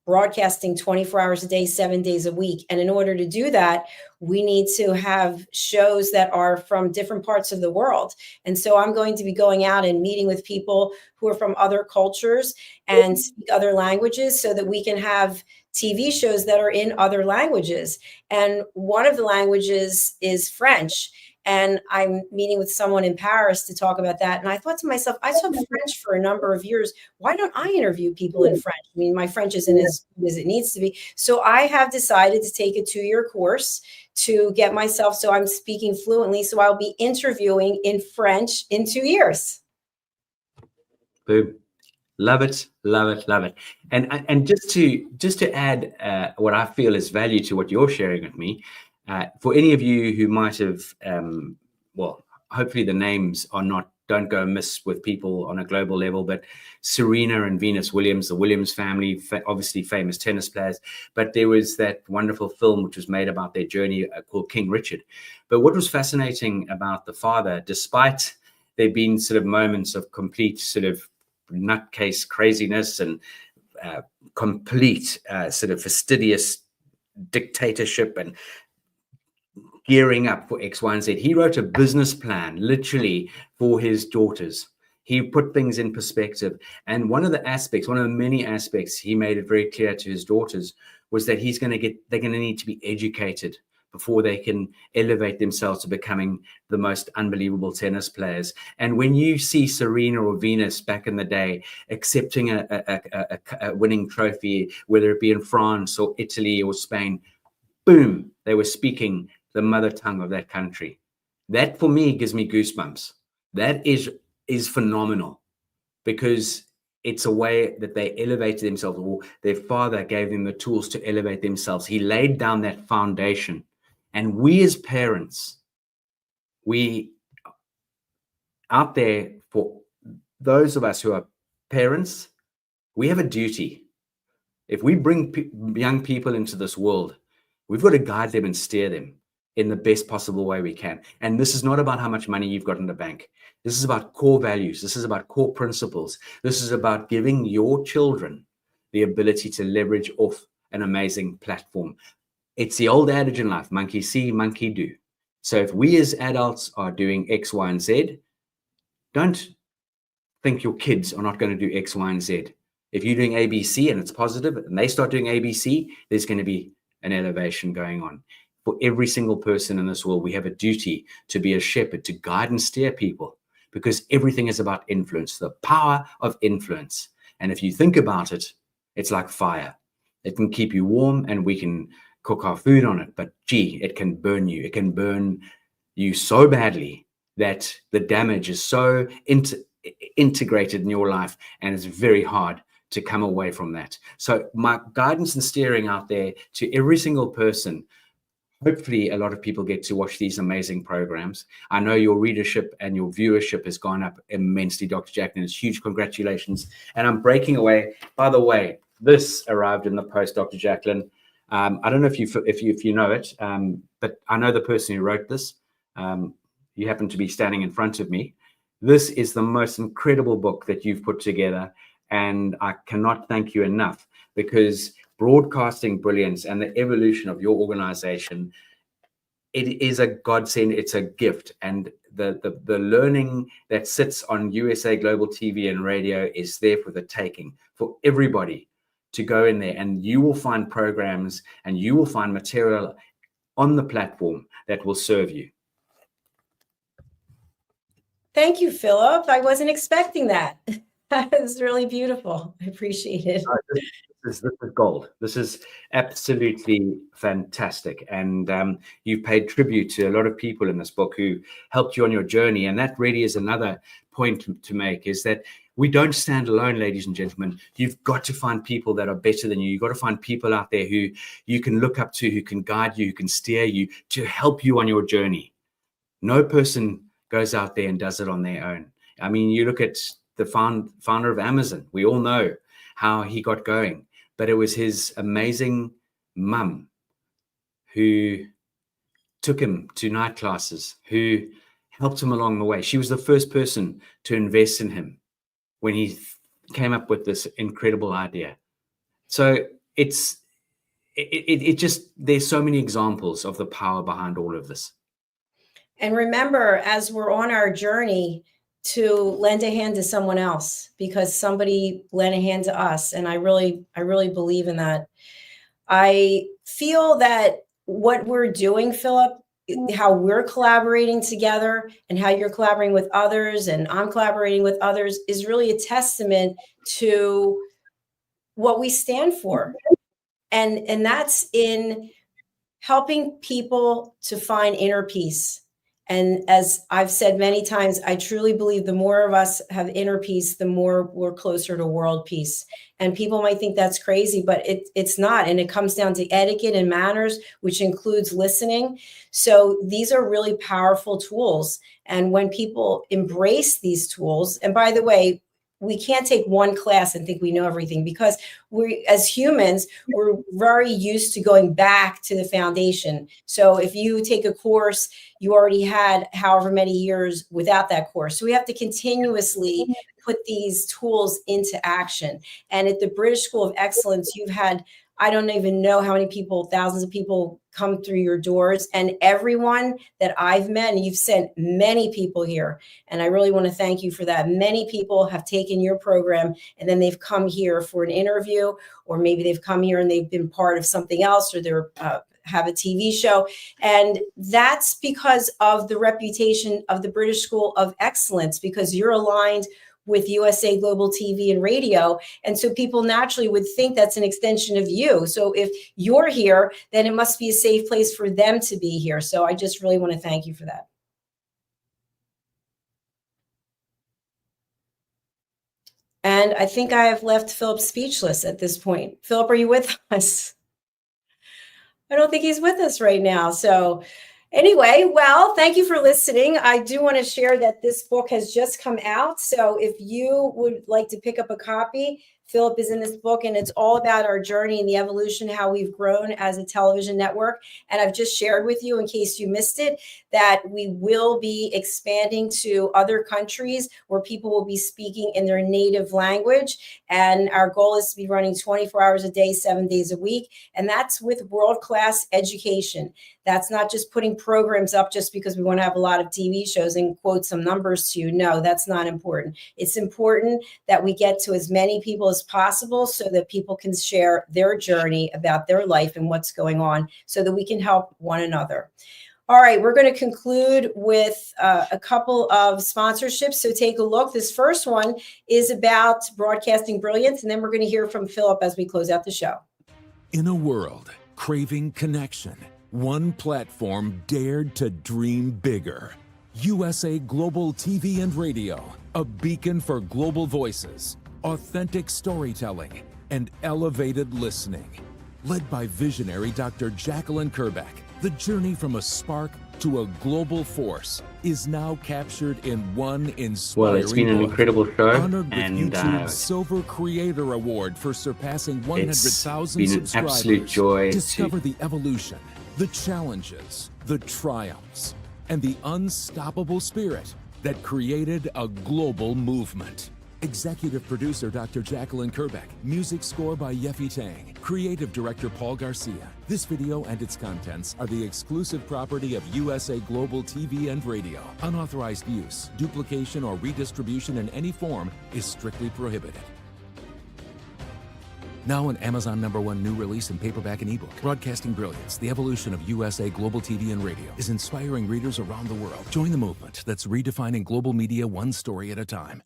broadcasting 24 hours a day, 7 days a week. And in order to do that, we need to have shows that are from different parts of the world. And so I'm going to be going out and meeting with people who are from other cultures and speak other languages, so that we can have TV shows that are in other languages. And one of the languages is French. And I'm meeting with someone in Paris to talk about that. And I thought to myself, I took French for a number of years. Why don't I interview people in French? I mean, my French isn't as good as it needs to be. So I have decided to take a 2-year course to get myself so I'm speaking fluently. So I'll be interviewing in French in 2 years. Boom. Love it, love it, love it. And just to add what I feel is value to what you're sharing with me, for any of you who might have, well, hopefully the names don't go amiss with people on a global level, but Serena and Venus Williams, the Williams family, obviously famous tennis players, but there was that wonderful film which was made about their journey called King Richard. But what was fascinating about the father, despite there being sort of moments of complete sort of nutcase craziness and complete sort of fastidious dictatorship and gearing up for X, Y, and Z, he wrote a business plan literally for his daughters. He put things in perspective. And one of the many aspects he made it very clear to his daughters was that they're going to need to be educated before they can elevate themselves to becoming the most unbelievable tennis players. And when you see Serena or Venus back in the day accepting a winning trophy, whether it be in France or Italy or Spain, boom, they were speaking the mother tongue of that country. That for me gives me goosebumps. That is phenomenal, because it's a way that they elevated themselves, or their father gave them the tools to elevate themselves. He laid down that foundation. And we as parents, we out there, for those of us who are parents, we have a duty. If we bring young people into this world, we've got to guide them and steer them in the best possible way we can. And this is not about how much money you've got in the bank. This is about core values. This is about core principles. This is about giving your children the ability to leverage off an amazing platform. It's the old adage in life, monkey see, monkey do. So if we as adults are doing X, Y, and Z, don't think your kids are not going to do X, Y, and Z. If you're doing ABC and it's positive and they start doing ABC, there's going to be an elevation going on. For every single person in this world, we have a duty to be a shepherd, to guide and steer people, because everything is about influence, the power of influence. And if you think about it, it's like fire. It can keep you warm and we can cook our food on it, but gee, it can burn you. It can burn you so badly that the damage is so integrated in your life, and it's very hard to come away from that. So my guidance and steering out there to every single person, hopefully a lot of people get to watch these amazing programs. I know your readership and your viewership has gone up immensely, Dr. Jacalyn. It's huge. Congratulations. And I'm breaking away. By the way, this arrived in the post, Dr. Jacalyn. I don't know if you know it, but I know the person who wrote this. You happen to be standing in front of me. This is the most incredible book that you've put together, and I cannot thank you enough, because broadcasting brilliance and the evolution of your organization, it is a godsend. It's a gift, and the learning that sits on USA Global TV and radio is there for the taking for everybody to go in there, and you will find programs and you will find material on the platform that will serve you. Thank you, Philip. I wasn't expecting that. That is really beautiful. I appreciate it. This is gold. This is absolutely fantastic. And you've paid tribute to a lot of people in this book who helped you on your journey. And that really is another point to make, is that we don't stand alone, ladies and gentlemen. You've got to find people that are better than you. You've got to find people out there who you can look up to, who can guide you, who can steer you, to help you on your journey. No person goes out there and does it on their own. I mean, you look at the founder of Amazon. We all know how he got going, but it was his amazing mum who took him to night classes, who helped him along the way. She was the first person to invest in him when he came up with this incredible idea. So it just, there's so many examples of the power behind all of this. And remember, as we're on our journey, to lend a hand to someone else, because somebody lent a hand to us. And I really believe in that. I feel that what we're doing, Philip, how we're collaborating together and how you're collaborating with others and I'm collaborating with others, is really a testament to what we stand for. And that's in helping people to find inner peace. And as I've said many times, I truly believe the more of us have inner peace, the more we're closer to world peace. And people might think that's crazy, but it's not. And it comes down to etiquette and manners, which includes listening. So these are really powerful tools. And when people embrace these tools, and by the way, we can't take one class and think we know everything, because we, as humans, we're very used to going back to the foundation. So if you take a course, you already had however many years without that course. So we have to continuously put these tools into action. And at the British School of Excellence, you've had, I don't even know how many people, thousands of people come through your doors, and everyone that I've met, and you've sent many people here. And I really want to thank you for that. Many people have taken your program and then they've come here for an interview, or maybe they've come here and they've been part of something else, or they're have a TV show. And that's because of the reputation of the British School of Excellence, because you're aligned with USA Global TV and Radio. And so people naturally would think that's an extension of you. So if you're here, then it must be a safe place for them to be here. So I just really want to thank you for that. And I think I have left Philip speechless at this point. Philip, are you with us? I don't think he's with us right now. So anyway, well, thank you for listening. I do want to share that this book has just come out. So if you would like to pick up a copy, Philip is in this book, and it's all about our journey and the evolution, how we've grown as a television network. And I've just shared with you, in case you missed it, that we will be expanding to other countries where people will be speaking in their native language. And our goal is to be running 24 hours a day, 7 days a week. And that's with world-class education. That's not just putting programs up just because we want to have a lot of TV shows and quote some numbers to you. No, that's not important. It's important that we get to as many people as possible so that people can share their journey about their life and what's going on, so that we can help one another. All right, we're going to conclude with a couple of sponsorships. So take a look. This first one is about Broadcasting Brilliance, and then we're going to hear from Philip as we close out the show. In a world craving connection, one platform dared to dream bigger. USA Global TV and Radio, a beacon for global voices, authentic storytelling, and elevated listening. Led by visionary Dr. Jacalyn Kerbeck, the journey from a spark to a global force is now captured in one inspiring Well, it's been an book. incredible show, Honored with and YouTube's Silver Creator Award for surpassing 100,000 been an subscribers. absolute joy Discover the evolution, the challenges, the triumphs, and the unstoppable spirit that created a global movement. Executive producer Dr. Jacalyn Kerbeck, music score by Yeffy Tang, creative director Paul Garcia. This video and its contents are the exclusive property of USA Global TV and Radio. Unauthorized use, duplication, or redistribution in any form is strictly prohibited. Now an Amazon #1 new release in paperback and ebook. Broadcasting Brilliance, the evolution of USA Global TV and Radio, is inspiring readers around the world. Join the movement that's redefining global media one story at a time.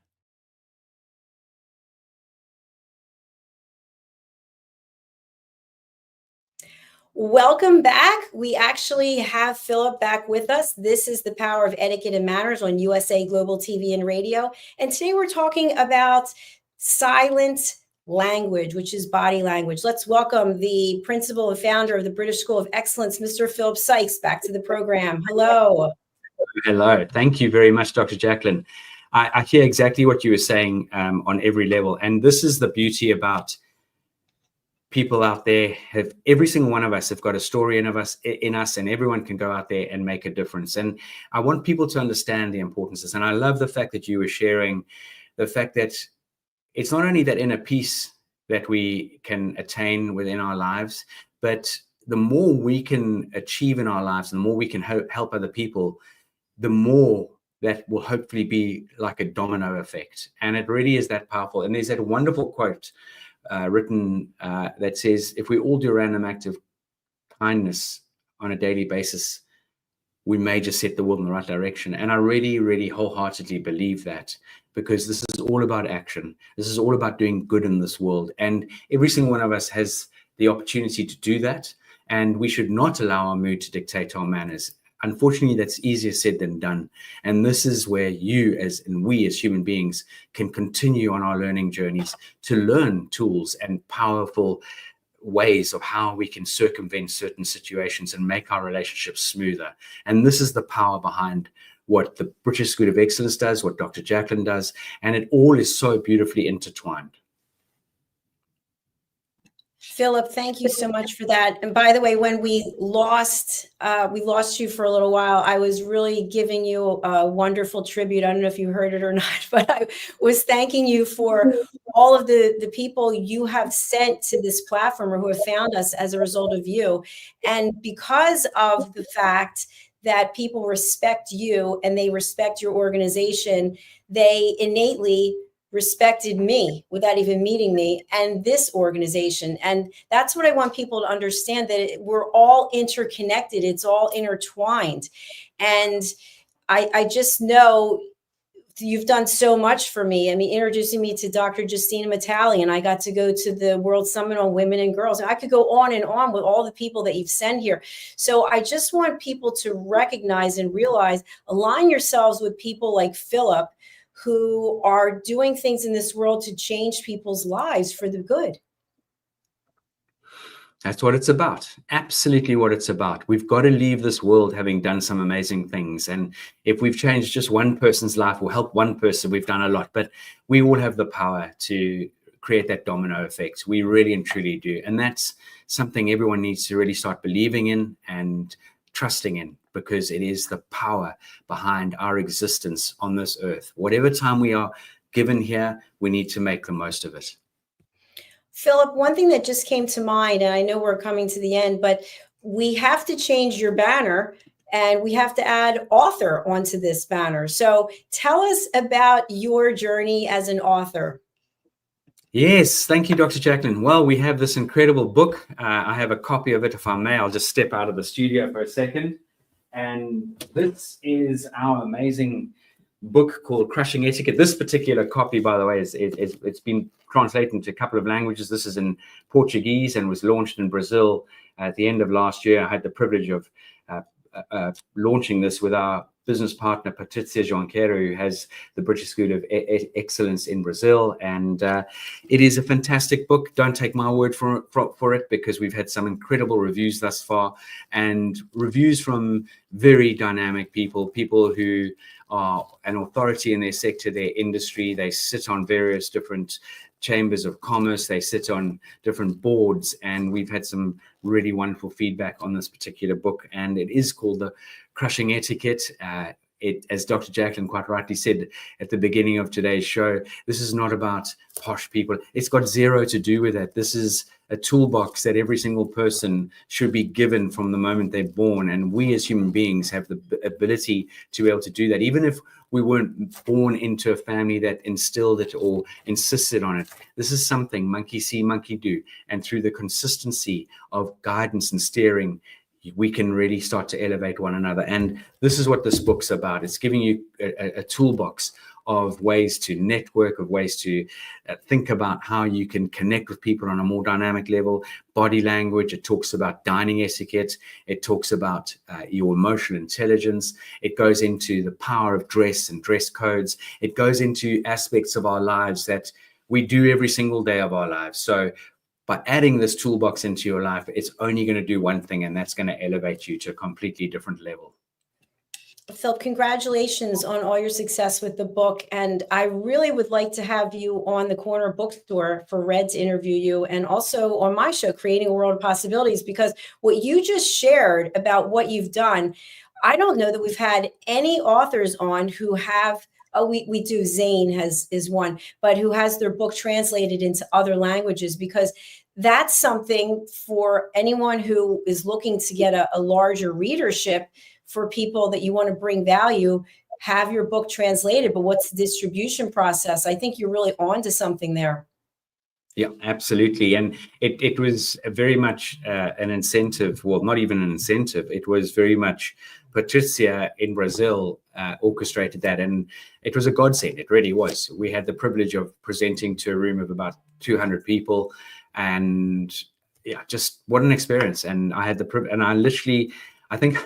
Welcome back. We actually have Philip back with us. This is The Power of Etiquette and Manners on USA Global TV and Radio. And today we're talking about silent language, which is body language. Let's welcome the principal and founder of the British School of Excellence, Mr. Philip Sykes, back to the program. Hello. Hello. Thank you very much, Dr. Jacalyn. I hear exactly what you were saying on every level. And this is the beauty about people out there. Every single one of us have got a story in us, and everyone can go out there and make a difference. And I want people to understand the importance of this. And I love the fact that you were sharing the fact that it's not only that inner peace that we can attain within our lives, but the more we can achieve in our lives, the more we can help other people, the more that will hopefully be like a domino effect. And it really is that powerful. And there's that wonderful quote written that says, if we all do a random act of kindness on a daily basis, we may just set the world in the right direction. And I really, really wholeheartedly believe that, because this is all about action. This is all about doing good in this world. And every single one of us has the opportunity to do that. And we should not allow our mood to dictate our manners. Unfortunately, that's easier said than done. And this is where we as human beings can continue on our learning journeys to learn tools and powerful ways of how we can circumvent certain situations and make our relationships smoother. And this is the power behind what the British School of Excellence does, what Dr. Jacalyn does, and it all is so beautifully intertwined. Philip, thank you so much for that. And by the way, when we lost you for a little while, I was really giving you a wonderful tribute. I don't know if you heard it or not, but I was thanking you for all of the people you have sent to this platform, or who have found us as a result of you. And because of the fact that people respect you and they respect your organization, they innately respected me without even meeting me and this organization. And that's what I want people to understand, that we're all interconnected. It's all intertwined. And I just know you've done so much for me. I mean, introducing me to Dr. Justina Matali, and I got to go to the World Summit on Women and Girls. And I could go on and on with all the people that you've sent here. So I just want people to recognize and realize, align yourselves with people like Philip, who are doing things in this world to change people's lives for the good. That's what it's about. Absolutely what it's about. We've got to leave this world having done some amazing things. And if we've changed just one person's life or helped one person, we've done a lot. But we all have the power to create that domino effect. We really and truly do. And that's something everyone needs to really start believing in and trusting in, because it is the power behind our existence on this earth. Whatever time we are given here, we need to make the most of it. Philip, one thing that just came to mind, and I know we're coming to the end, but we have to change your banner and we have to add author onto this banner. So tell us about your journey as an author. Yes, thank you, Dr. Jacalyn. Well, we have this incredible book. I have a copy of it, if I may. I'll just step out of the studio for a second. And this is our amazing book called Crushing Etiquette. This particular copy, by the way, it's been translated into a couple of languages. This is in Portuguese and was launched in Brazil at the end of last year. I had the privilege of launching this with our business partner, Patrícia Junqueira, who has the British School of Excellence in Brazil. And it is a fantastic book. Don't take my word for it, because we've had some incredible reviews thus far, and reviews from very dynamic people who are an authority in their sector, their industry. They sit on various different chambers of commerce. They sit on different boards, and we've had some really wonderful feedback on this particular book. And it is called the Crushing Etiquette. As Dr. Jacalyn quite rightly said at the beginning of today's show, this is not about posh people. It's got zero to do with that. This is a toolbox that every single person should be given from the moment they're born. And we as human beings have the ability to be able to do that, even if we weren't born into a family that instilled it or insisted on it. This is something monkey see, monkey do. And through the consistency of guidance and steering, we can really start to elevate one another. And this is what this book's about. It's giving you a toolbox of ways to network, of ways to think about how you can connect with people on a more dynamic level. Body language, it talks about dining etiquette, it talks about your emotional intelligence, it goes into the power of dress and dress codes, it goes into aspects of our lives that we do every single day of our lives. So by adding this toolbox into your life, it's only going to do one thing, and that's going to elevate you to a completely different level. Phil, congratulations on all your success with the book. And I really would like to have you on the Corner Bookstore for Red to interview you, and also on my show, Creating a World of Possibilities, because what you just shared about what you've done, I don't know that we've had any authors on who have, we do, Zane is one, but who has their book translated into other languages, because that's something for anyone who is looking to get a larger readership. For people that you want to bring value, have your book translated, but what's the distribution process? I think you're really on to something there. Yeah, absolutely. And it was very much an incentive, well, not even an incentive. It was very much Patricia in Brazil orchestrated that. And it was a godsend. It really was. We had the privilege of presenting to a room of about 200 people. And yeah, just what an experience. And I had the privilege, and I literally, I think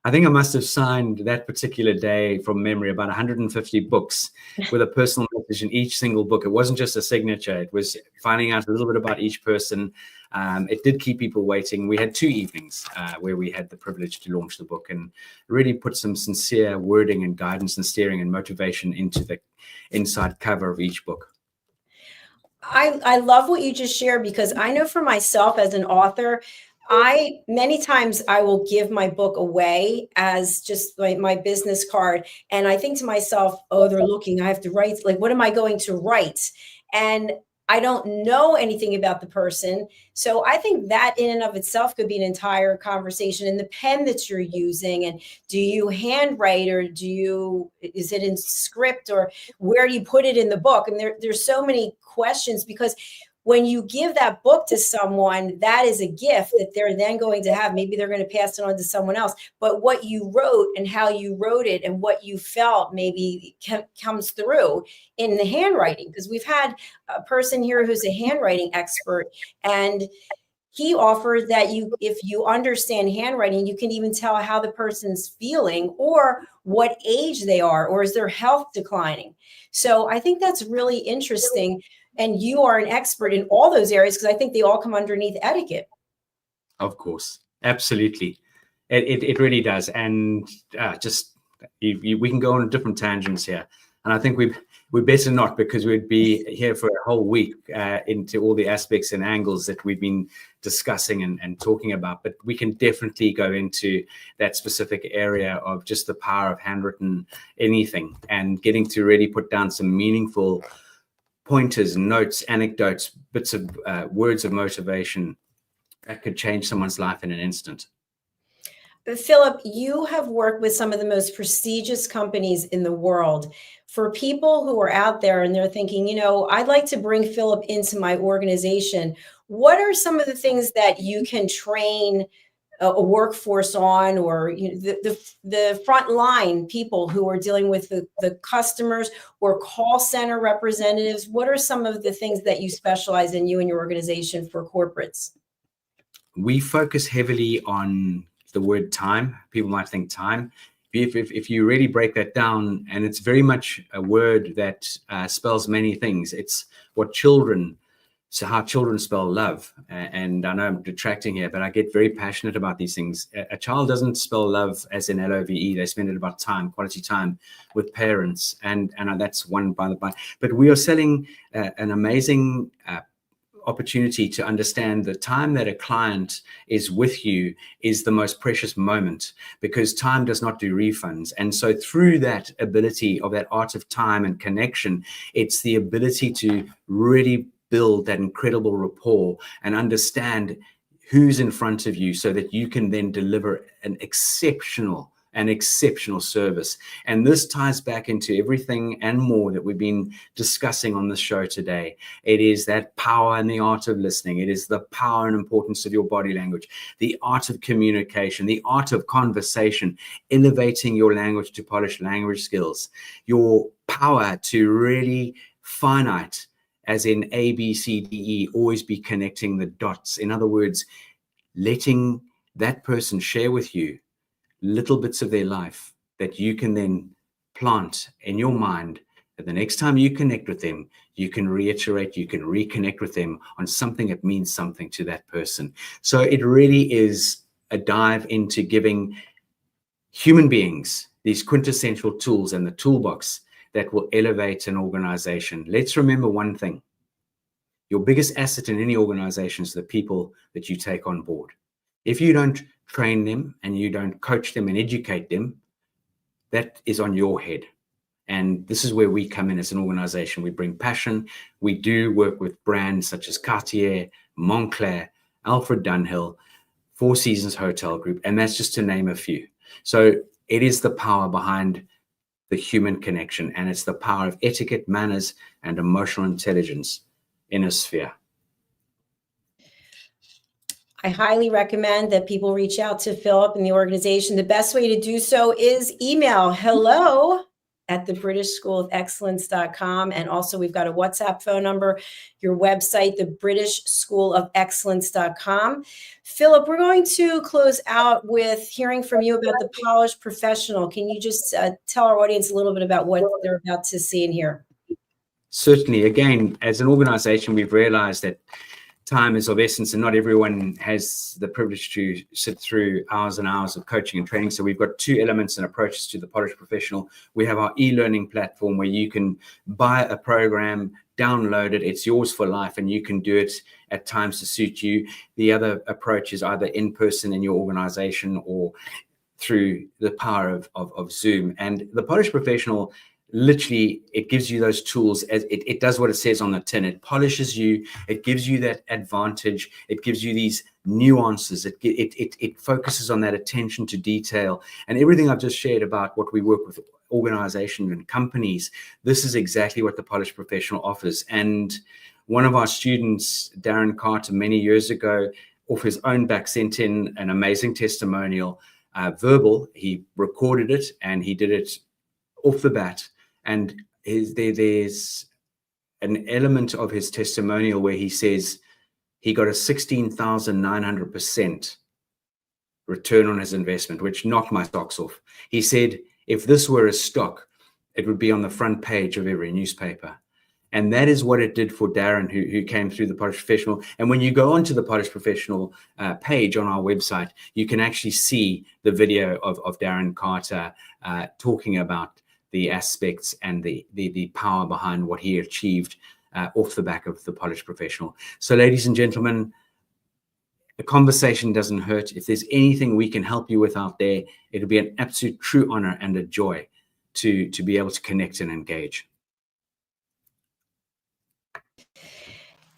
I must have signed that particular day from memory about 150 books with a personal message in each single book. It wasn't just a signature. It was finding out a little bit about each person. It did keep people waiting. We had 2 evenings where we had the privilege to launch the book and really put some sincere wording and guidance and steering and motivation into the inside cover of each book. I love what you just shared, because I know for myself as an author, many times I will give my book away as just like my business card. And I think to myself, oh, they're looking, I have to write, like, what am I going to write? And I don't know anything about the person. So I think that in and of itself could be an entire conversation. And the pen that you're using, and do you handwrite, or is it in script, or where do you put it in the book? And there's so many questions, because when you give that book to someone, that is a gift that they're then going to have. Maybe they're going to pass it on to someone else. But what you wrote and how you wrote it and what you felt maybe comes through in the handwriting. Because we've had a person here who's a handwriting expert, and he offered that if you understand handwriting, you can even tell how the person's feeling, or what age they are, or is their health declining. So I think that's really interesting. And you are an expert in all those areas, because I think they all come underneath etiquette. Of course. Absolutely. It really does. And we can go on different tangents here. And I think we better not, because we'd be here for a whole week into all the aspects and angles that we've been discussing and talking about. But we can definitely go into that specific area of just the power of handwritten anything, and getting to really put down some meaningful pointers, notes, anecdotes, bits of words of motivation that could change someone's life in an instant. Philip, you have worked with some of the most prestigious companies in the world. For people who are out there and they're thinking, I'd like to bring Philip into my organization, what are some of the things that you can train a workforce on, or the front line people who are dealing with the customers, or call center representatives? What are some of the things that you specialize in, you and your organization, for corporates? We focus heavily on the word time. People might think time. If you really break that down, and it's very much a word that spells many things. It's how children spell love. And I know I'm detracting here, but I get very passionate about these things. A child doesn't spell love as in LOVE. They spend it about time, quality time with parents. And that's one by the by. But we are selling an amazing opportunity to understand the time that a client is with you is the most precious moment, because time does not do refunds. And so through that ability of that art of time and connection, it's the ability to really build that incredible rapport and understand who's in front of you, so that you can then deliver an exceptional and exceptional service. And this ties back into everything and more that we've been discussing on this show today. It is that power and the art of listening. It is the power and importance of your body language, the art of communication, the art of conversation, elevating your language to polish language skills, your power to really finite, as in A, B, C, D, E, always be connecting the dots. In other words, letting that person share with you little bits of their life that you can then plant in your mind, that the next time you connect with them, you can reiterate, you can reconnect with them on something that means something to that person. So it really is a dive into giving human beings these quintessential tools and the toolbox that will elevate an organization. Let's remember one thing. Your biggest asset in any organization is the people that you take on board. If you don't train them and you don't coach them and educate them, that is on your head. And this is where we come in as an organization. We bring passion. We do work with brands such as Cartier, Montclair, Alfred Dunhill, Four Seasons Hotel Group, and that's just to name a few. So it is the power behind the human connection, and it's the power of etiquette, manners, and emotional intelligence in a sphere. I highly recommend that people reach out to Philip and the organization. The best way to do so is email hello@thebritishschoolofexcellence.com. And also we've got a WhatsApp phone number, your website, thebritishschoolofexcellence.com. Philip, we're going to close out with hearing from you about the polished professional. Can you just tell our audience a little bit about what they're about to see and hear? Certainly. Again, as an organization, we've realized that time is of essence, and not everyone has the privilege to sit through hours and hours of coaching and training. So we've got two elements and approaches to the polished professional. We have our e-learning platform where you can buy a program, download it, it's yours for life, and you can do it at times to suit you. The other approach is either in person in your organization or through the power of Zoom. And the polished professional, literally, it gives you those tools. As it does what it says on the tin. It polishes you. It gives you that advantage. It gives you these nuances. It focuses on that attention to detail. And everything I've just shared about what we work with organizations and companies, this is exactly what the polished professional offers. And one of our students, Darren Carter, many years ago, off his own back, sent in an amazing testimonial, verbal. He recorded it and he did it off the bat. And there's an element of his testimonial where he says he got a 16,900% return on his investment, which knocked my socks off. He said, if this were a stock, it would be on the front page of every newspaper. And that is what it did for Darren, who came through the Polished Professional. And when you go onto the Polished Professional page on our website, you can actually see the video of Darren Carter talking about the aspects and the power behind what he achieved off the back of the Polished Professional. So, ladies and gentlemen, the conversation doesn't hurt. If there's anything we can help you with out there, it'll be an absolute true honor and a joy to be able to connect and engage.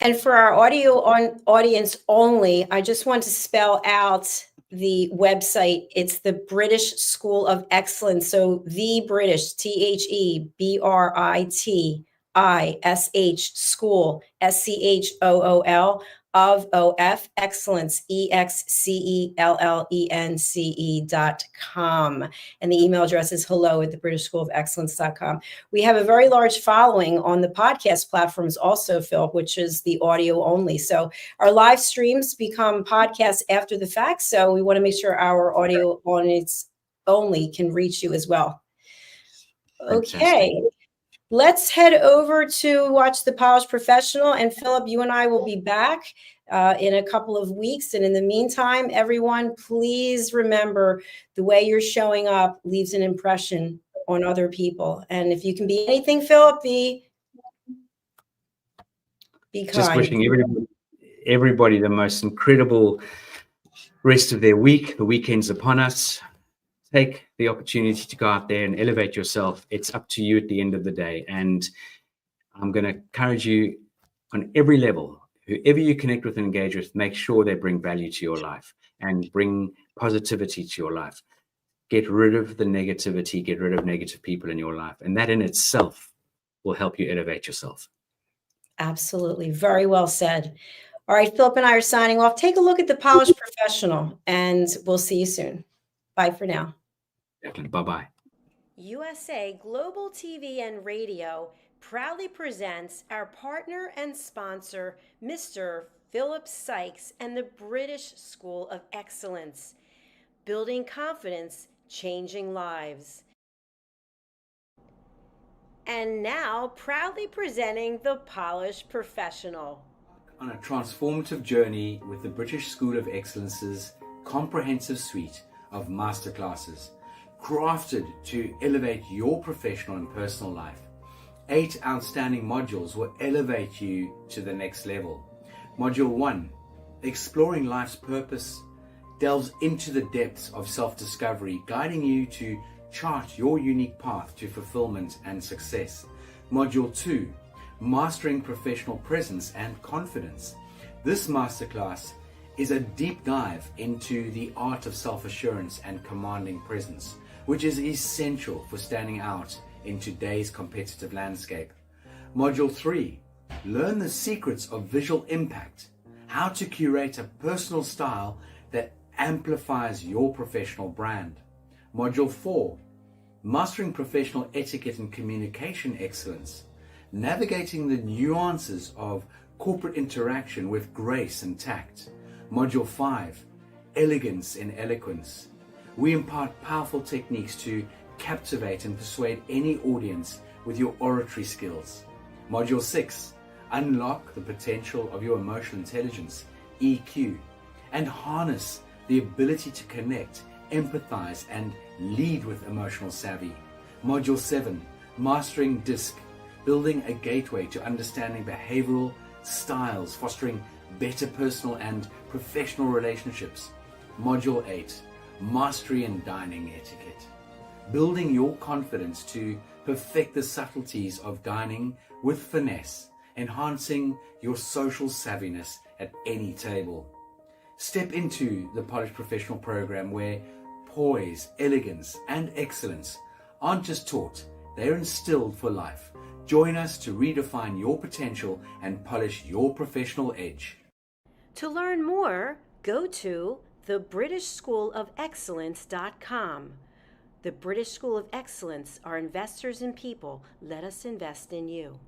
And for our audio audience only, I just want to spell out the website. It's the British School of Excellence. So the British, THEBRITISH School, SCHOOL of OF Excellence, EXCELLENCE.com. And the email address is hello@thebritishschoolofexcellence.com. We have a very large following on the podcast platforms also, Phil, which is the audio only. So our live streams become podcasts after the fact. So we want to make sure our audio audience only can reach you as well. Okay. Fantastic. Let's head over to watch The Polished Professional. And Philip, you and I will be back in a couple of weeks. And in the meantime, everyone, please remember the way you're showing up leaves an impression on other people. And if you can be anything, Philip, be kind. Just wishing everybody the most incredible rest of their week. The weekend's upon us. Take the opportunity to go out there and elevate yourself. It's up to you at the end of the day. And I'm going to encourage you on every level, whoever you connect with and engage with, make sure they bring value to your life and bring positivity to your life. Get rid of the negativity, get rid of negative people in your life. And that in itself will help you elevate yourself. Absolutely. Very well said. All right, Philip and I are signing off. Take a look at The Polished Professional, and we'll see you soon. Bye for now. Bye-bye. USA Global TV and Radio proudly presents our partner and sponsor, Mr. Philip Sykes and the British School of Excellence. Building confidence, changing lives. And now, proudly presenting The Polished Professional. On a transformative journey with the British School of Excellence's comprehensive suite of masterclasses, crafted to elevate your professional and personal life. 8 outstanding modules will elevate you to the next level. Module 1, Exploring Life's Purpose, delves into the depths of self-discovery, guiding you to chart your unique path to fulfillment and success. Module 2, Mastering Professional Presence and Confidence. This masterclass is a deep dive into the art of self-assurance and commanding presence, which is essential for standing out in today's competitive landscape. Module 3, Learn the Secrets of Visual Impact, how to curate a personal style that amplifies your professional brand. Module 4, Mastering Professional Etiquette and Communication Excellence, navigating the nuances of corporate interaction with grace and tact. Module 5, Elegance in Eloquence. We impart powerful techniques to captivate and persuade any audience with your oratory skills. Module 6, Unlock the potential of your emotional intelligence, EQ, and harness the ability to connect, empathize, and lead with emotional savvy. Module 7, Mastering DISC, building a gateway to understanding behavioral styles, fostering better personal and professional relationships. Module 8, Mastery in Dining Etiquette, building your confidence to perfect the subtleties of dining with finesse, enhancing your social savviness at any table. Step into the Polished Professional program where poise, elegance, and excellence aren't just taught, they're instilled for life. Join us to redefine your potential and polish your professional edge. To learn more, go to thebritishschoolofexcellence.com. The British School of Excellence are investors in people. Let us invest in you.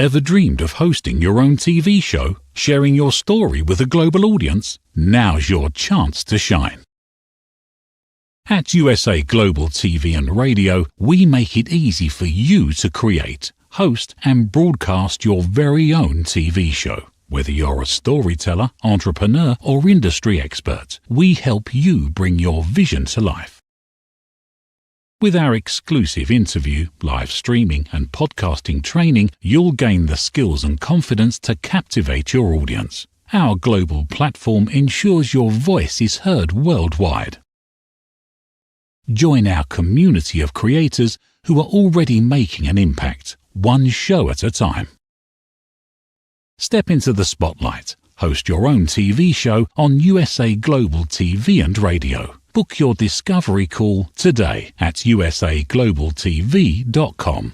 Ever dreamed of hosting your own TV show, sharing your story with a global audience? Now's your chance to shine. At USA Global TV and Radio, we make it easy for you to create, host, and broadcast your very own TV show. Whether you're a storyteller, entrepreneur, or industry expert, we help you bring your vision to life. With our exclusive interview, live streaming, and podcasting training, you'll gain the skills and confidence to captivate your audience. Our global platform ensures your voice is heard worldwide. Join our community of creators who are already making an impact, one show at a time. Step into the spotlight. Host your own TV show on USA Global TV and Radio. Book your discovery call today at usaglobaltv.com.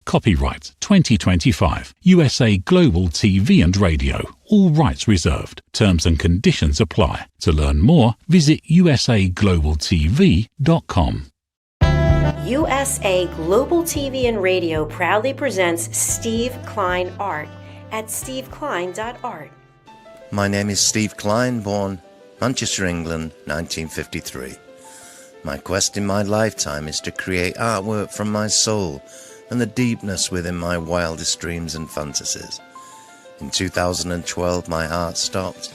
Copyright 2025. USA Global TV and Radio. All rights reserved. Terms and conditions apply. To learn more, visit usaglobaltv.com. USA Global TV and Radio proudly presents Steve Klein Art at steveklein.art. My name is Steve Klein, born Manchester, England, 1953. My quest in my lifetime is to create artwork from my soul and the deepness within my wildest dreams and fantasies. In 2012, my heart stopped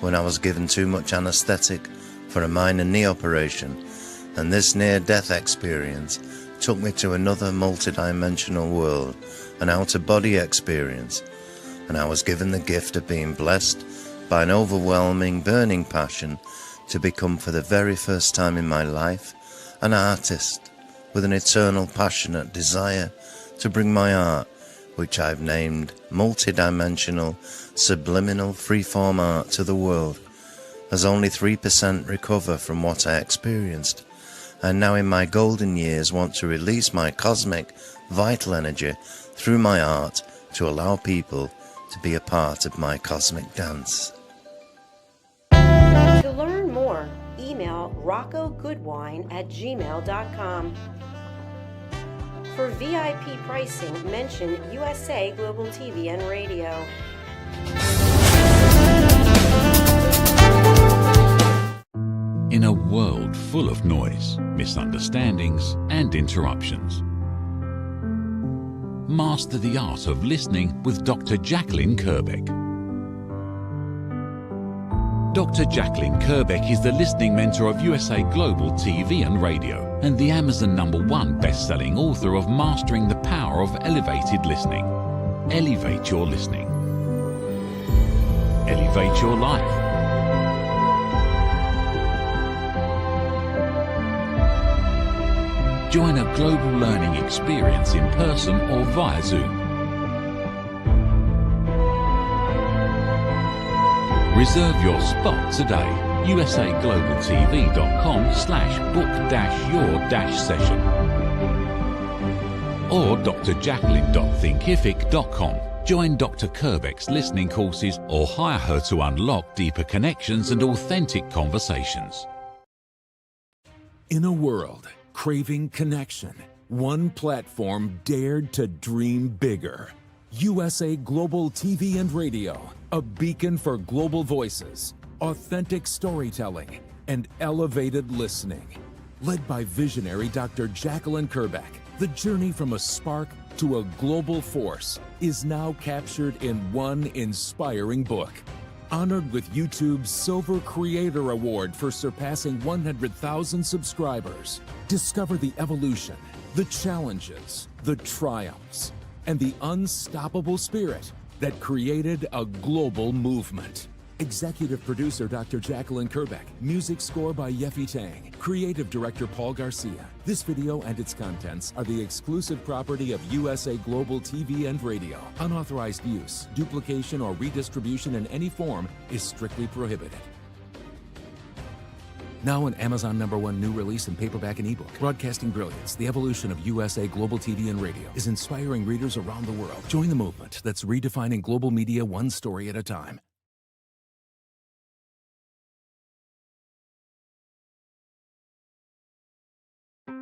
when I was given too much anesthetic for a minor knee operation, and this near-death experience took me to another multidimensional world, an out-of-body experience, and I was given the gift of being blessed by an overwhelming, burning passion to become, for the very first time in my life, an artist with an eternal, passionate desire to bring my art, which I've named multidimensional, subliminal, freeform art, to the world. As only 3% recover from what I experienced, and now in my golden years want to release my cosmic, vital energy through my art to allow people to be a part of my cosmic dance. To learn more, email roccogoodwine@gmail.com. For VIP pricing, mention USA Global TV and Radio. In a world full of noise, misunderstandings, and interruptions, master the art of listening with Dr. Jacalyn Kerbeck. Dr. Jacalyn Kerbeck is the listening mentor of USA Global TV and Radio and the Amazon #1 best-selling author of Mastering the Power of Elevated Listening. Elevate your listening. Elevate your life. Join a global learning experience in person or via Zoom. Reserve your spot today. usaglobaltv.com/book-your-session or drjacalyn.thinkific.com. Join Dr. Kerbeck's listening courses or hire her to unlock deeper connections and authentic conversations. In a world craving connection, one platform dared to dream bigger. USA Global TV and Radio, a beacon for global voices, authentic storytelling, and elevated listening. Led by visionary Dr. Jacalyn Kerbeck, the journey from a spark to a global force is now captured in one inspiring book. Honored with YouTube's Silver Creator Award for surpassing 100,000 subscribers. Discover the evolution, the challenges, the triumphs, and the unstoppable spirit that created a global movement. Executive producer Dr. Jacalyn Kerbeck. Music score by Yeffy Tang. Creative director Paul Garcia. This video and its contents are the exclusive property of USA Global TV and Radio. Unauthorized use, duplication, or redistribution in any form is strictly prohibited. Now an Amazon #1 new release in paperback and ebook. Broadcasting Brilliance, the evolution of USA Global TV and Radio, is inspiring readers around the world. Join the movement that's redefining global media one story at a time.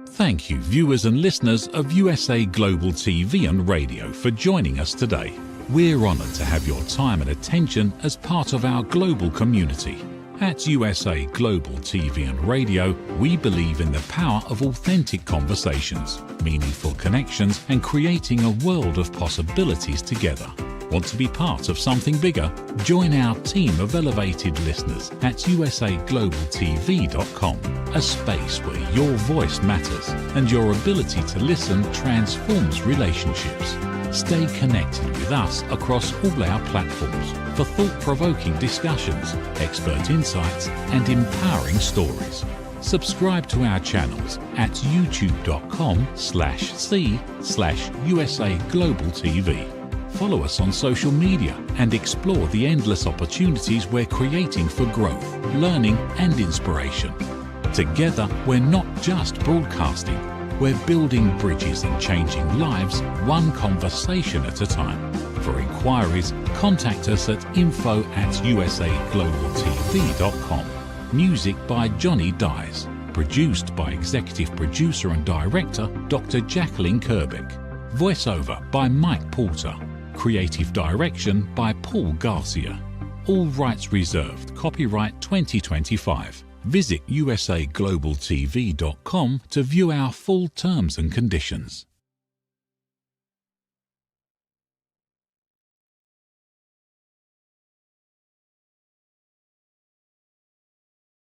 Thank you, viewers and listeners of USA Global TV and Radio, for joining us today. We're honored to have your time and attention as part of our global community. At USA Global TV and Radio, we believe in the power of authentic conversations, meaningful connections, and creating a world of possibilities together. Want to be part of something bigger? Join our team of elevated listeners at usaglobaltv.com, a space where your voice matters and your ability to listen transforms relationships. Stay connected with us across all our platforms for thought-provoking discussions, expert insights, and empowering stories. Subscribe to our channels at youtube.com/c/usaglobaltv. Follow us on social media and explore the endless opportunities we're creating for growth, learning, and inspiration. Together, we're not just broadcasting, We're building bridges and changing lives one conversation at a time. For inquiries, contact us at info@usaglobaltv.com. Music by Johnny Dyes. Produced by Executive Producer and Director Dr. Jacalyn Kerbeck. Voiceover by Mike Porter. Creative Direction by Paul Garcia. All rights reserved. Copyright 2025. Visit usaglobaltv.com to view our full terms and conditions.